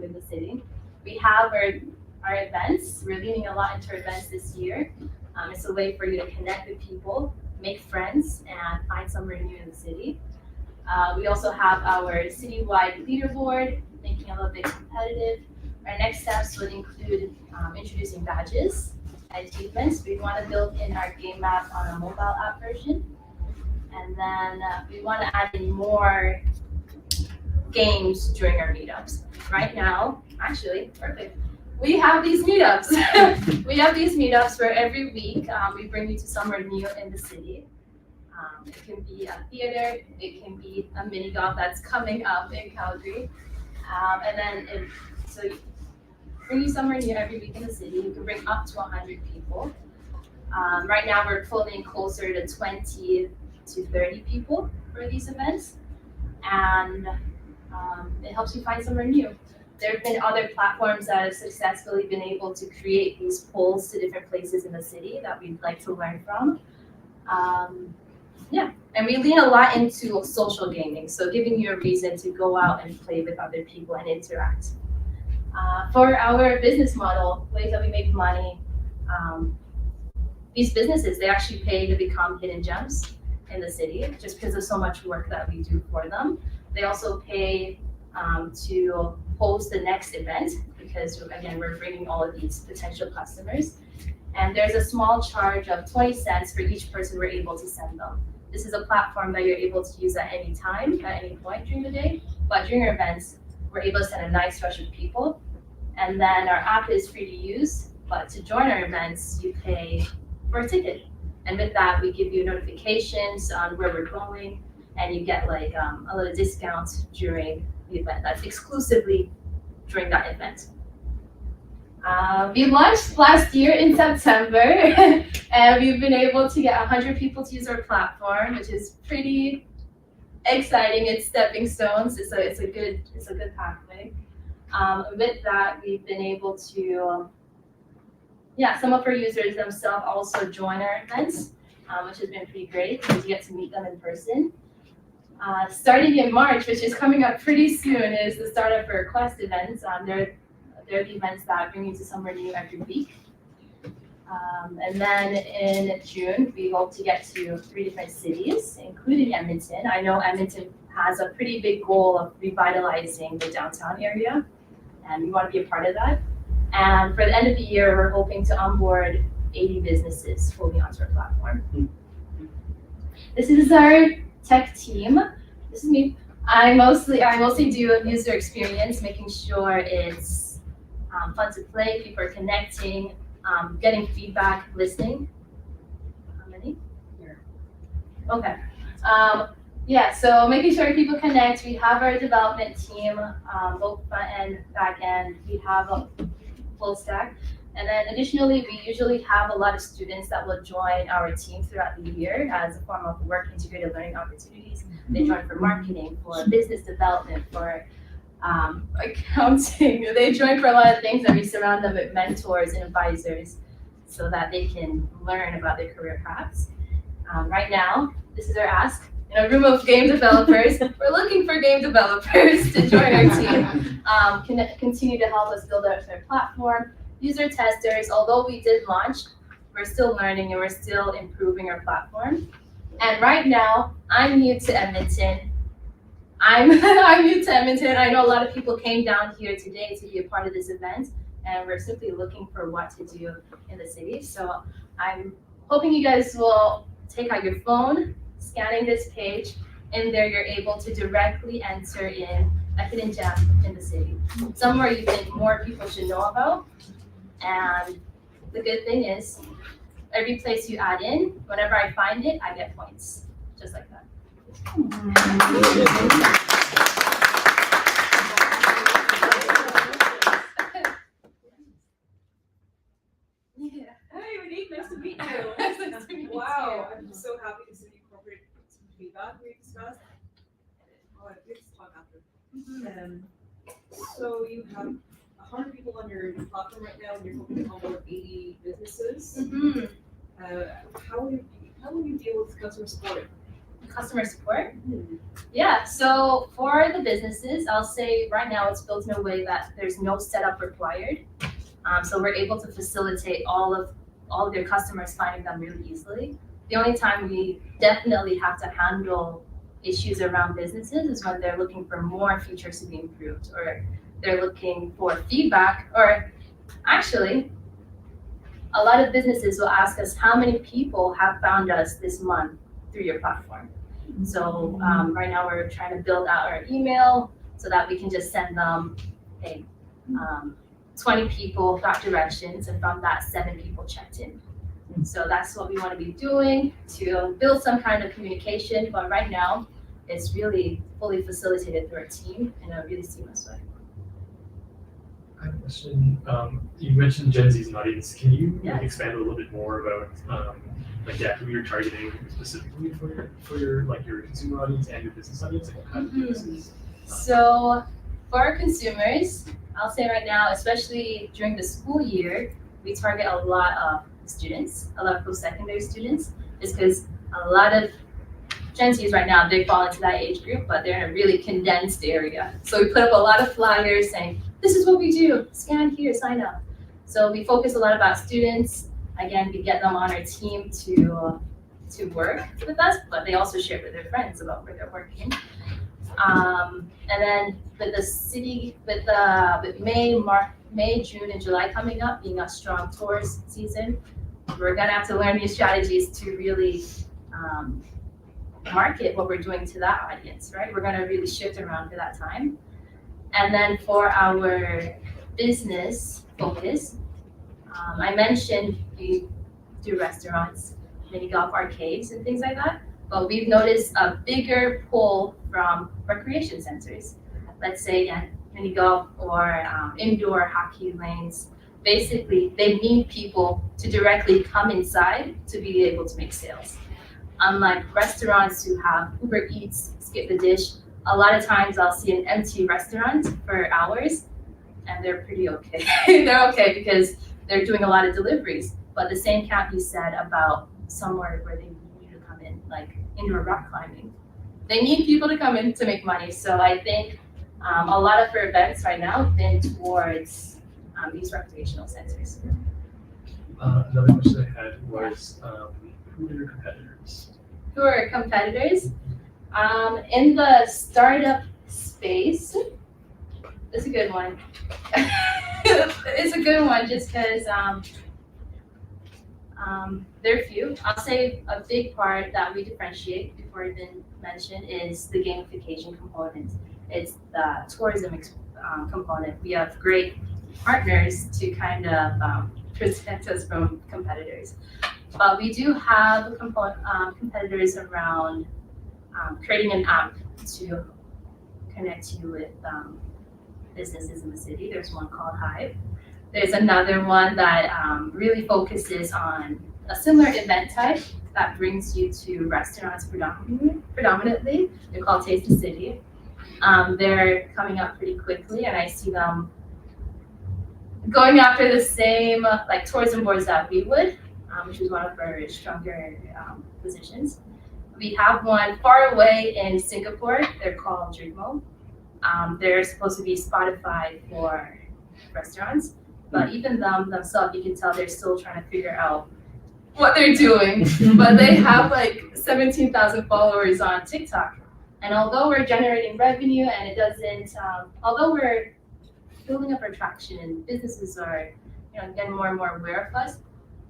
in the city. We have our events. We're leaning a lot into our events this year. It's a way for you to connect with people, make friends, and find somewhere new in the city. We also have our citywide leaderboard, making it a little bit competitive. Our next steps would include introducing badges and achievements. We want to build in our game map on a mobile app version. And then we want to add in more games during our meetups. Right now, actually, perfect. We have these meetups. We have these meetups where every week we bring you to somewhere new in the city. It can be a theater, it can be a mini golf that's coming up in Calgary. And then, so bring you somewhere new every week in the city. You can bring up to 100 people. Right now we're pulling closer to 20 to 30 people for these events. And it helps you find somewhere new. There have been other platforms that have successfully been able to create these polls to different places in the city that we'd like to learn from. And we lean a lot into social gaming, so giving you a reason to go out and play with other people and interact. For our business model, ways that we make money, these businesses, they actually pay to become hidden gems in the city just because of so much work that we do for them. They also pay to host the next event because, again, we're bringing all of these potential customers. And there's a small charge of 20 cents for each person we're able to send them. This is a platform that you're able to use at any time, at any point during the day. But during our events, we're able to send a nice rush of people. And then our app is free to use, but to join our events, you pay for a ticket. And with that, we give you notifications on where we're going, and you get like a little discount during the event. That's exclusively during that event. We launched last year in September, and we've been able to get 100 people to use our platform, which is pretty exciting. It's stepping stones. It's a good pathway. With that, we've been able to, some of our users themselves also join our events, which has been pretty great because you get to meet them in person. Starting in March, which is coming up pretty soon, is the start of our Quest events. They're the events that bring you to somewhere new every week. And then in June, we hope to get to 3 different cities, including Edmonton. I know Edmonton has a pretty big goal of revitalizing the downtown area, and we want to be a part of that. And for the end of the year, we're hoping to onboard 80 businesses fully onto our platform. This is our tech team. This is me. I mostly do user experience, making sure it's fun to play, people are connecting, getting feedback, listening. How many? Here. Okay. So making sure people connect. We have our development team, both front end, back end. We have a full stack. And then additionally, we usually have a lot of students that will join our team throughout the year as a form of work integrated learning opportunities. They join for marketing, for business development, for accounting. They join for a lot of things, and we surround them with mentors and advisors so that they can learn about their career paths. Right now, this is our ask. In a room of game developers, we're looking for game developers to join our team, continue to help us build out our platform. User testers, although we did launch, we're still learning and we're still improving our platform. And right now, I'm new to Edmonton. I'm new to Edmonton. I know a lot of people came down here today to be a part of this event, and we're simply looking for what to do in the city. So I'm hoping you guys will take out your phone, scanning this page, and there you're able to directly enter in a hidden gem in the city, somewhere you think more people should know about. And the good thing is, every place you add in, whenever I find it, I get points, just like that. Yeah. Hey, Monique, nice to meet you. Wow, I'm so happy to see you incorporate some feedback we discussed. Oh, let's talk after. So you have 100 people on your platform right now, and you're hoping to onboard 80 businesses. How will you deal with customer support? Customer support? Yeah, so for the businesses, I'll say right now it's built in a way that there's no setup required. So we're able to facilitate all of their customers finding them really easily. The only time we definitely have to handle issues around businesses is when they're looking for more features to be improved, or they're looking for feedback, or actually, a lot of businesses will ask us how many people have found us this month through your platform. So right now we're trying to build out our email so that we can just send them, hey, 20 people got directions, and from that, 7 people checked in. So that's what we want to be doing to build some kind of communication, but right now, it's really fully facilitated through our team in a really seamless way. I have a question. You mentioned Gen Z's an audience. Can you expand a little bit more about who you're targeting specifically for your consumer audience and your business audience? Like what kind of businesses? So for our consumers, I'll say right now, especially during the school year, we target a lot of students, a lot of post-secondary students, just because a lot of Gen Zs right now, they fall into that age group, but they're in a really condensed area. So we put up a lot of flyers saying, this is what we do, scan here, sign up. So we focus a lot about students. Again, we get them on our team to work with us, but they also share with their friends about where they're working. And then with the city, with May, June, and July coming up, being a strong tourist season, we're gonna have to learn new strategies to really market what we're doing to that audience, right? We're gonna really shift around for that time. And then for our business focus, I mentioned we do restaurants, mini golf arcades and things like that, but we've noticed a bigger pull from recreation centers. Let's say, again, mini golf or indoor hockey lanes. Basically, they need people to directly come inside to be able to make sales. Unlike restaurants who have Uber Eats, Skip the Dish, a lot of times I'll see an empty restaurant for hours and they're pretty okay. They're okay because they're doing a lot of deliveries, but the same can't be said about somewhere where they need you to come in, like indoor rock climbing. They need people to come in to make money. So I think a lot of our events right now have been towards these recreational centers. Another question I had was, who are your competitors? Who are competitors? In the startup space, it's a good one. It's a good one just because there are few. I'll say a big part that we differentiate before I even mention is the gamification component. It's the tourism component. We have great partners to kind of protect us from competitors. But we do have competitors around creating an app to connect you with businesses in the city. There's one called Hive. There's another one that really focuses on a similar event type that brings you to restaurants predominantly. They're called Taste the City. They're coming up pretty quickly, and I see them going after the same like tourism boards that we would, which is one of our stronger positions. We have one far away in Singapore. They're called Drigmo. They're supposed to be Spotify for restaurants, but even themselves, you can tell they're still trying to figure out what they're doing. But they have like 17,000 followers on TikTok. And although we're generating revenue and it doesn't, although we're building up our traction and businesses are, getting more and more aware of us,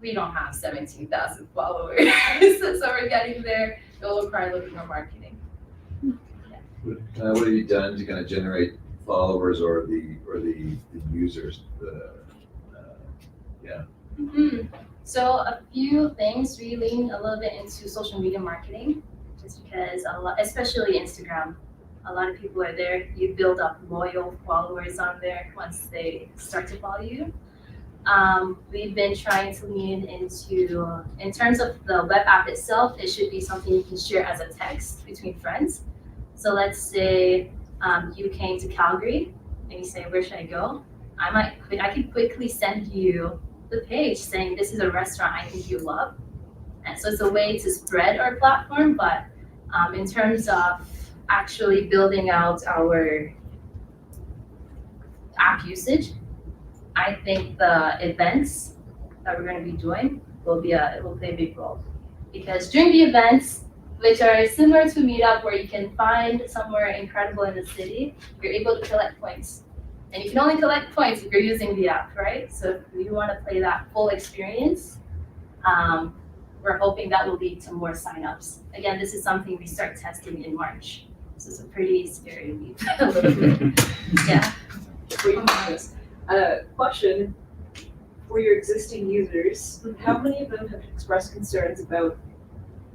we don't have 17,000 followers. So we're getting there. It will require a little bit more marketing. What have you done to kind of generate followers or the users? So a few things. We lean a little bit into social media marketing, just because especially Instagram, a lot of people are there. You build up loyal followers on there once they start to follow you. We've been trying to lean into, in terms of the web app itself, it should be something you can share as a text between friends. So let's say you came to Calgary and you say, where should I go? I could quickly send you the page saying, this is a restaurant I think you love. And so it's a way to spread our platform, but in terms of actually building out our app usage, I think the events that we're going to be doing will play a big role. Because during the events, which are similar to Meetup, where you can find somewhere incredible in the city, you're able to collect points. And you can only collect points if you're using the app, right? So if we want to play that full experience, we're hoping that will lead to more signups. Again, this is something we start testing in March. This is a pretty scary week. Yeah. Question for your existing users, how many of them have expressed concerns about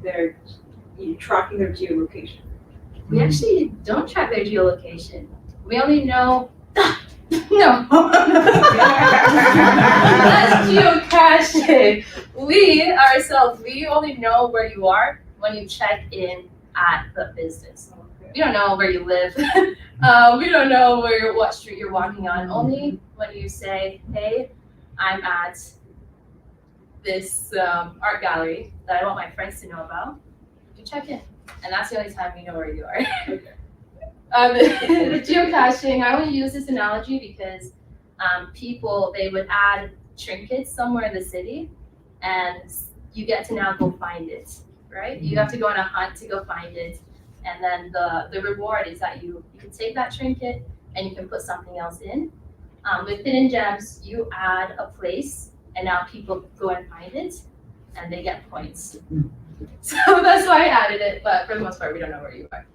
their tracking their geolocation? We actually don't track their geolocation. We only know, no. That's geocaching. We ourselves, we only know where you are when you check in at the business. We don't know where you live. We don't know what street you're walking on. Only when you say, hey, I'm at this art gallery that I want my friends to know about, you check in. and that's the only time you know where you are. The geocaching, I only use this analogy because people, they would add trinkets somewhere in the city, and you get to now go find it, right? You have to go on a hunt to go find it, and then the reward is that you can take that trinket and you can put something else in. With Hidden Gems, you add a place, and now people go and find it, and they get points. So that's why I added it, but for the most part, we don't know where you are.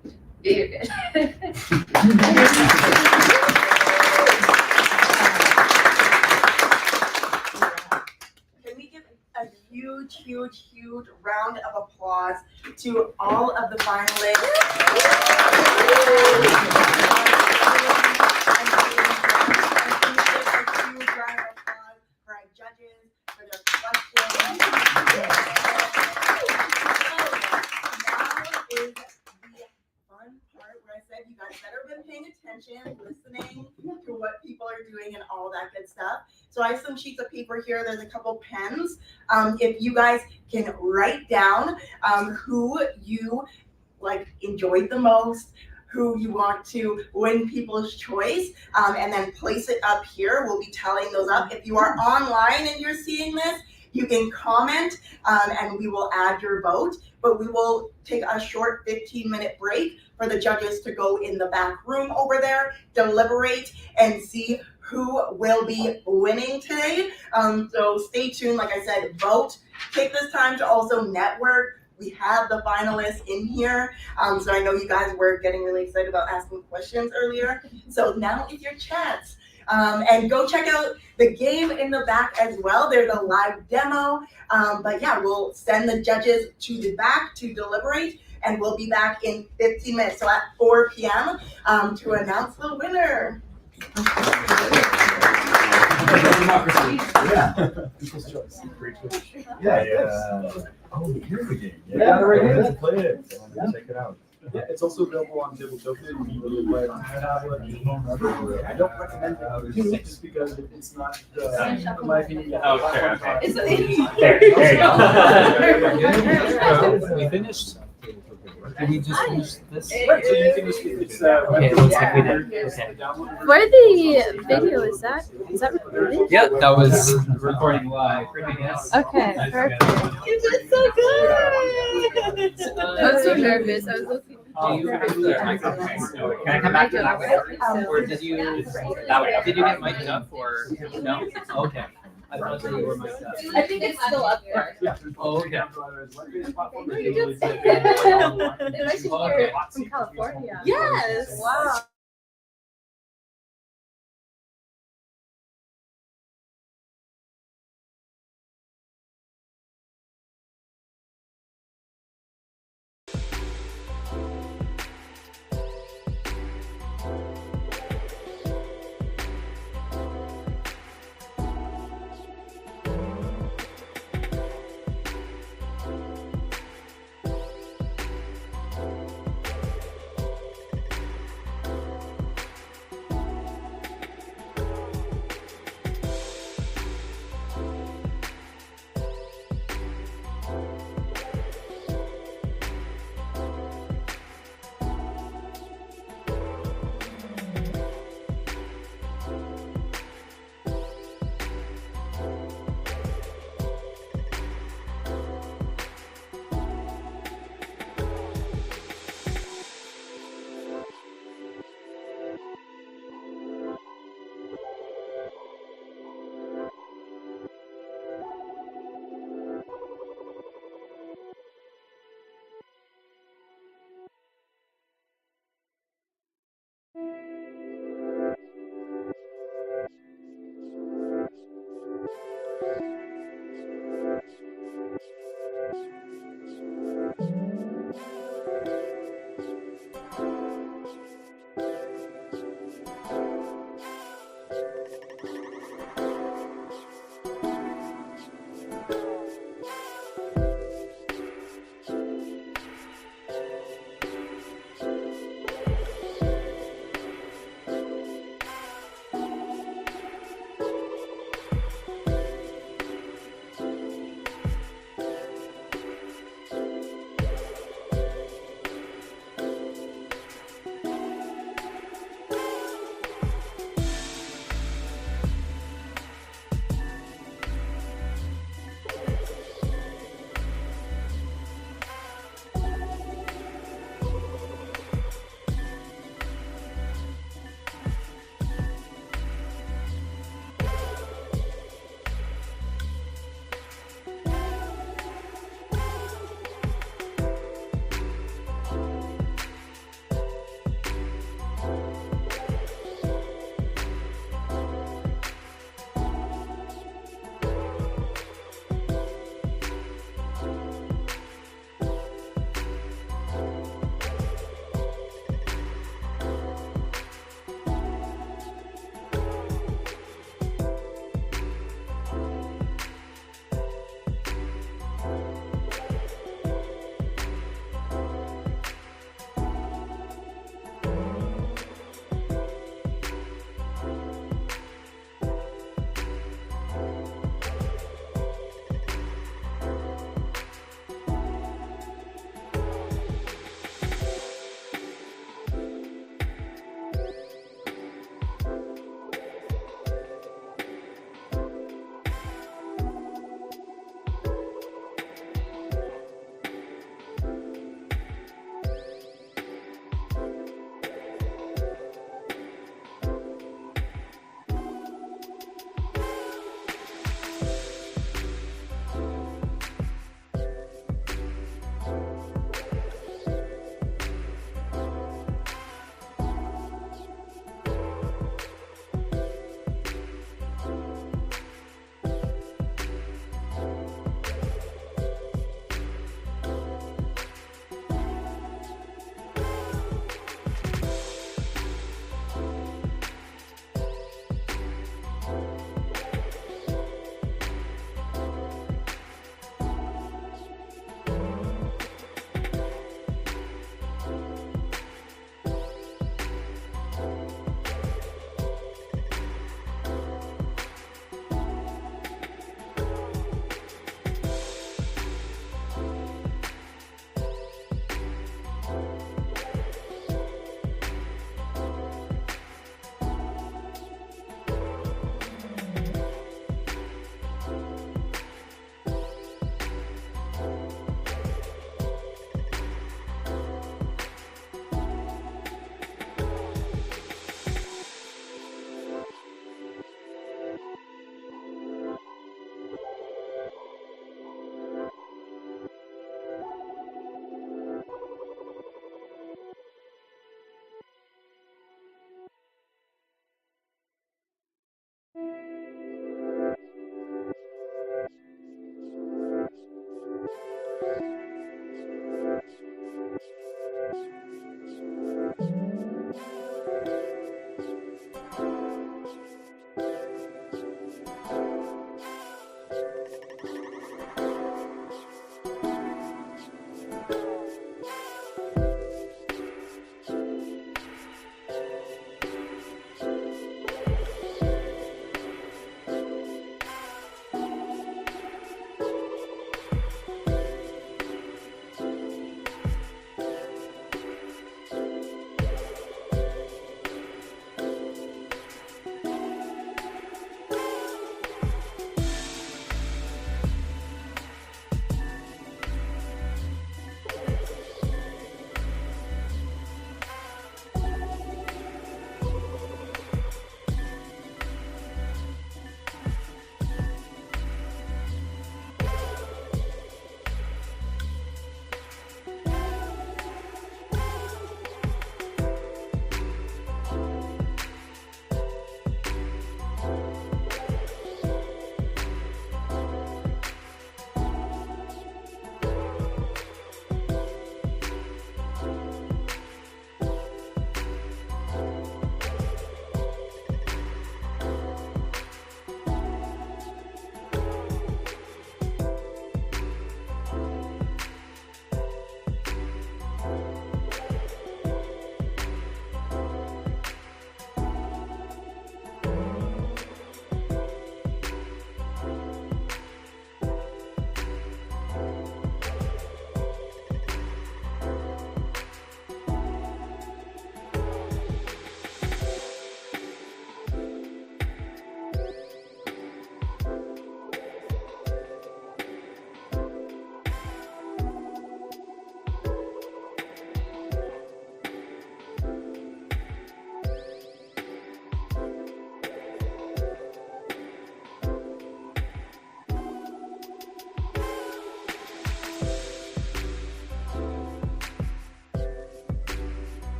You're good. Can we give a huge round of applause to all of the finalists? For our judges, for their questions. Now is the fun part where I said you guys better been paying attention, listening to what people are doing and all that good stuff. So I have some sheets of paper here. There's a couple pens. If you guys can write down who you enjoyed the most, who you want to win People's Choice, and then place it up here. We'll be tallying those up. If you are online and you're seeing this, you can comment and we will add your vote, but we will take a short 15-minute break for the judges to go in the back room over there, deliberate, and see who will be winning today. So stay tuned. Like I said, vote. Take this time to also network. We have the finalists in here. So I know you guys were getting really excited about asking questions earlier. So now is your chance. And go check out the game in the back as well. There's a live demo. But yeah, we'll send the judges to the back to deliberate, and we'll be back in 15 minutes. So at 4 p.m. To announce the winner. Yeah. People's Choice. Great choice. Yeah. Oh, here's the game. Yeah, right here. Let's play it. Check it out. Yeah, it's also available on Tabletopia. You can really play it on your tablet, your phone. I don't recommend it just because it's not, in my opinion, There you go. We finished. Did we just finish this? Right, so you can just, it's, Okay, it looks like we did. Okay. Where the video is that? Is that recorded? Yeah, that was recording live. Yes. Okay, perfect. You did so good. I was so nervous. I was looking. Do you have the microphone? Can I come back to that way? Or did you, that way, did you get mic'd up or no? Okay. I thought that you were mic'd up. I think it's still up there. Yeah. Oh, okay. No, you did say that. And I should hear it from California. Yes. Wow.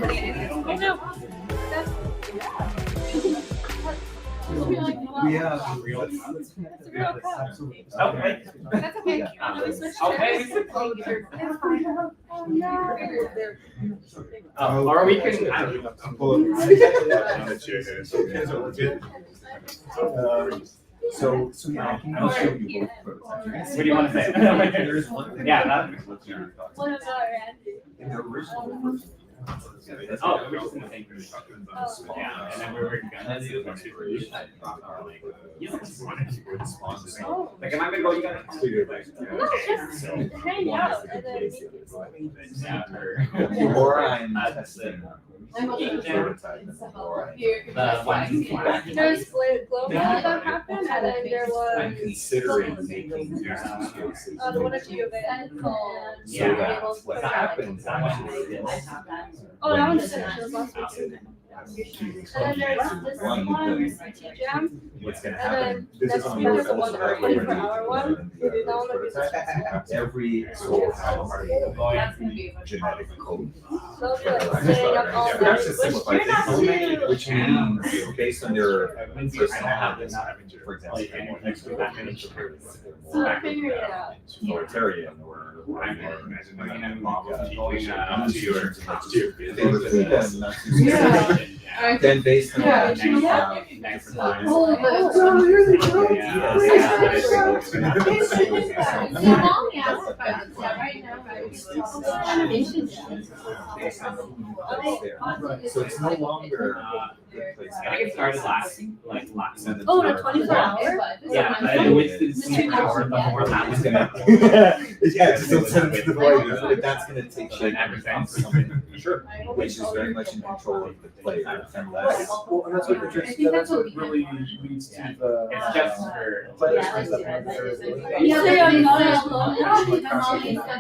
I know. We have real. That's a real cup. Okay. That's okay. Or we can. I'm pulling. On the chair here, so we're good. So yeah, I can show you both prototypes. What do you want to say? There's one thing. Yeah, What's your thoughts? What about Randy? In the original version. Oh, we're just in the same group. Yeah, and then we're working on that. Like, am I gonna go? You gotta. No, just hang out and then Yeah, Or I'm testing. prototype. The one. There's global that happened, and then there I'm was considering making these choices. the one at U of A. So that what happens actually is. Oh, that one's finished last week. And then there's this one, CT Jam. What's gonna And happen? then next week there's the one, the 24-hour one. That one would be Every soul has genetic code. they'll be like staying up all night, which you're not too. Which means based on your personal habits, for example, So figure it out. authoritarian or Yeah. then based on Yeah. that, you have Oh, so it's no longer I think it started last. Oh, the 24-hour? Yeah, but it's the 2 hours before that was gonna. Yeah, so send it to the void, but that's gonna take shape and something, sure, which is very much in control of the player and less. Well, and that's what that's what really leads to the. It's just for. players Yeah,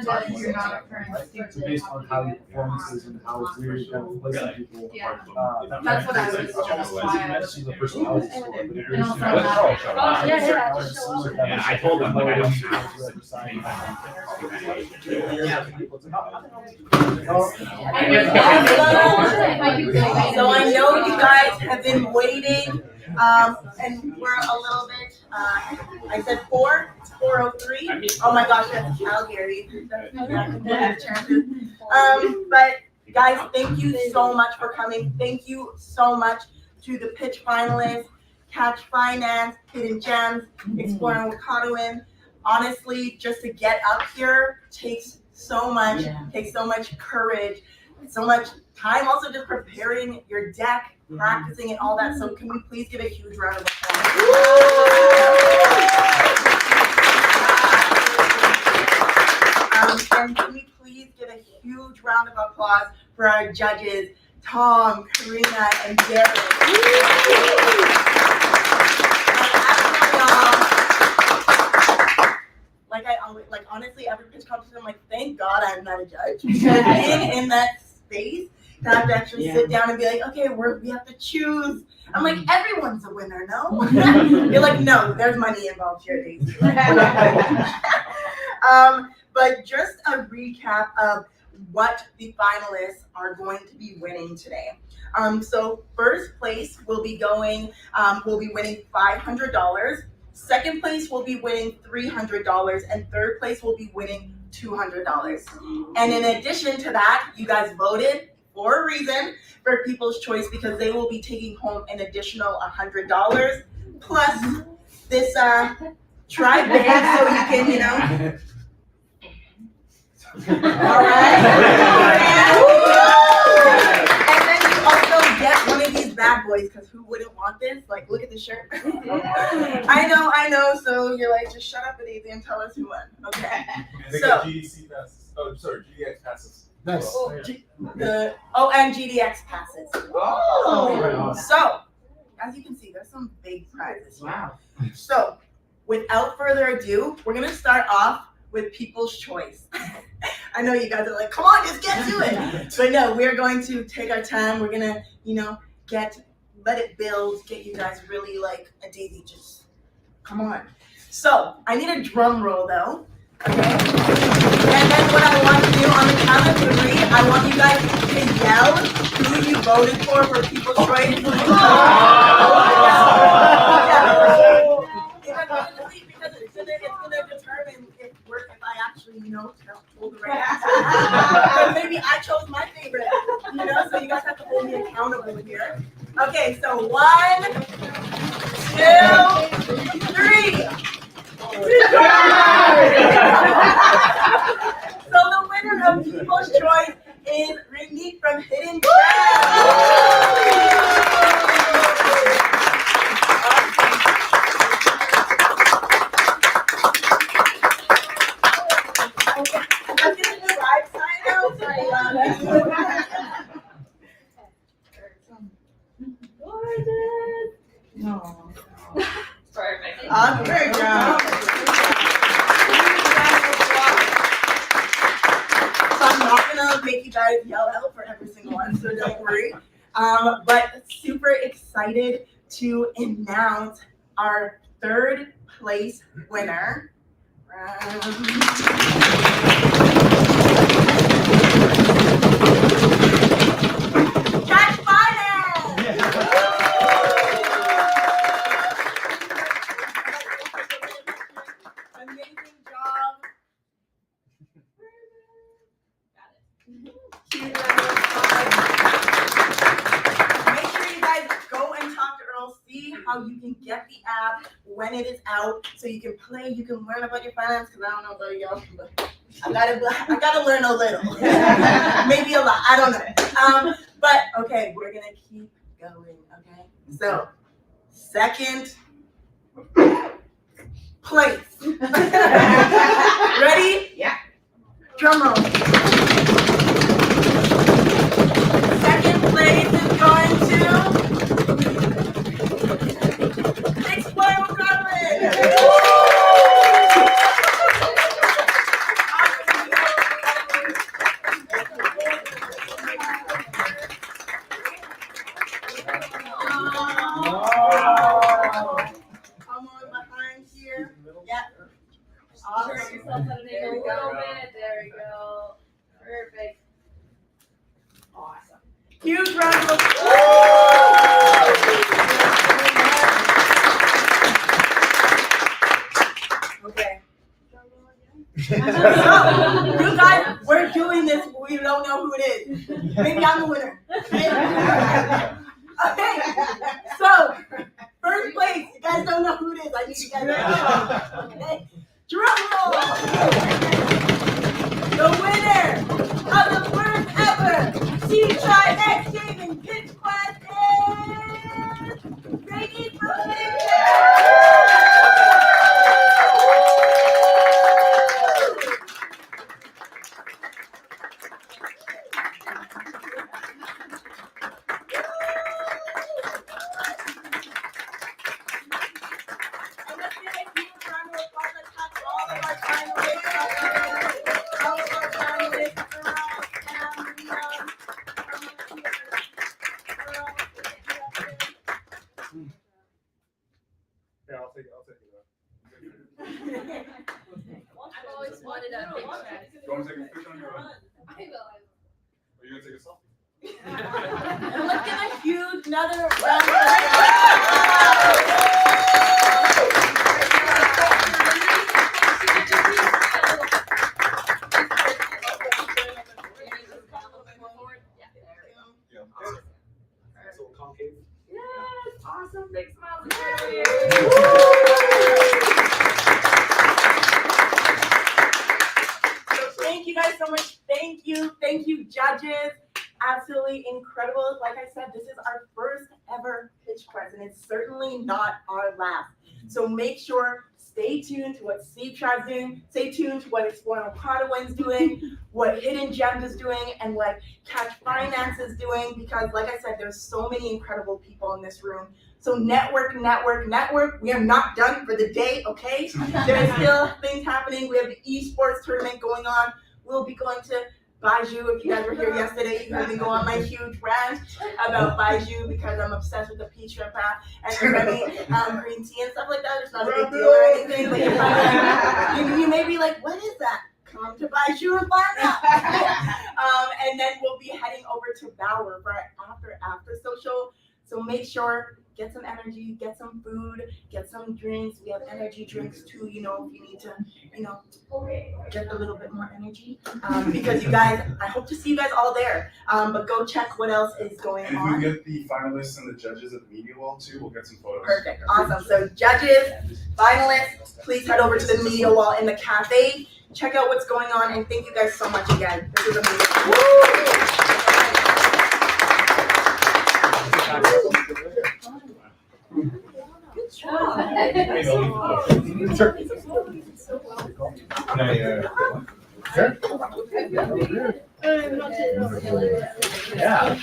that you're not a current So based on how your performance is and how weird kind of placing people. Yeah. That's what I was See the personality score, but if you're. Yeah, I told them, like, I don't have. So I know you guys have been waiting, and we're a little bit, I said 4, it's 4:03. Oh my gosh, that's Calgary. But guys, thank you so much for coming. Thank you so much to the pitch finalists, Catch Finance, Hidden Gems, Exploring Wakatoan. Honestly, just to get up here takes so much courage, so much time, also just preparing your deck, practicing and all that. So can we please give a huge round of applause? And can we please give a huge round of applause for our judges, Tom, Karina, and Derek. Like honestly, every pitch competition, I'm like, thank God I'm not a judge. Because being in that space, to have to actually sit down and be like, okay, we have to choose. I'm like, everyone's a winner, no? You're like, no, there's money involved here, Daisy. But just a recap of what the finalists are going to be winning today. So first place will be winning $500. Second place will be winning $300, and third place will be winning $200. And in addition to that, you guys voted for a reason for People's Choice, because they will be taking home an additional $100 plus this tribe band, so you can, all right. And then you also get one of these bad boys, because who wouldn't want this? Like, look at the shirt. I know. So you're like, just shut up, Daisy, and tell us who won. Okay. So GDC passes. Oh, sorry, GDX passes. Nice. And GDX passes. Oh. So, as you can see, there's some big prizes here. Wow. So, without further ado, we're gonna start off with People's Choice. I know you guys are like, come on, just get to it. But no, we're going to take our time. We're gonna, let it build, get you guys really like a Daisy, just come on. So I need a drum roll though. Okay. And then what I want to do on the count of 3, I I want you guys to yell who you voted for People's Choice. Because it's gonna determine if I actually, told the right answer. Or maybe I chose my favorite, so you guys have to hold me accountable here. Okay, so 1, 2, 3. So the winner of People's Choice is Ringy from Hidden Gems. I'm getting the right side out. No. Perfect. Great job. So I'm not gonna make you guys yell out for every single one, so don't worry. But super excited to announce our 3rd place winner. Cash Finance! Amazing job. Huge round of applause. Make sure you guys go and talk to Earl, see how you can get the app when it is out, so you can play, you can learn about your finance, because I don't know about y'all, but I gotta learn a little. Maybe a lot, I don't know. But okay, we're gonna keep going, okay? So, 2nd place. Ready? Yeah. Drum roll. 2nd place is going to Explore Garland. Come on behind here. Yep. Awesome. There we go. There we go. Perfect. Awesome. Huge round of applause. Okay. So, you guys, we're doing this. We don't know who it is. Maybe I'm the winner. Okay. So, 1st place. You guys don't know who it is. I need you guys to know. Okay. Drum roll. The winner of the 1st ever C-Tribe X Gaming Pitch Quest is Reagan from Hidden Yeah, I'll take it. I've always wanted a big chest. You want to take a picture on your own? I will. Are you gonna take a selfie? And let's give a huge another round of applause. Yes, awesome. Big smiles. Thank you guys so much. Thank you, judges. Absolutely incredible. Like I said, this is our 1st ever Pitch Quest, and it's certainly not our last. So make sure, stay tuned to what C-Tribe's doing, stay tuned to what Exploring Ottawa's doing, what Hidden Gems is doing, and what Catch Finance is doing, because like I said, there's so many incredible people in this room. So network. We are not done for the day, okay? There's still things happening. We have the esports tournament going on. We'll be going to Baiju. If you guys were here yesterday, you heard me go on my huge rant about Baiju because I'm obsessed with the peach shrimp app and green tea and stuff like that. It's not a big deal or anything. But you may be like, what is that? Come come to buy Shurabana. And then we'll be heading over to Bauer for our after social. So make sure, get some energy, get some food, get some drinks. We have energy drinks too, if you need to, get a little bit more energy. Because you guys, I hope to see you guys all there. But go check what else is going And if on. we get the finalists and the judges at the media wall too, we'll get some photos. Perfect, awesome. So judges, finalists, please head over to the media wall in the cafe. Check out what's going on, and thank you guys so much again. This is amazing. Good job. Yeah.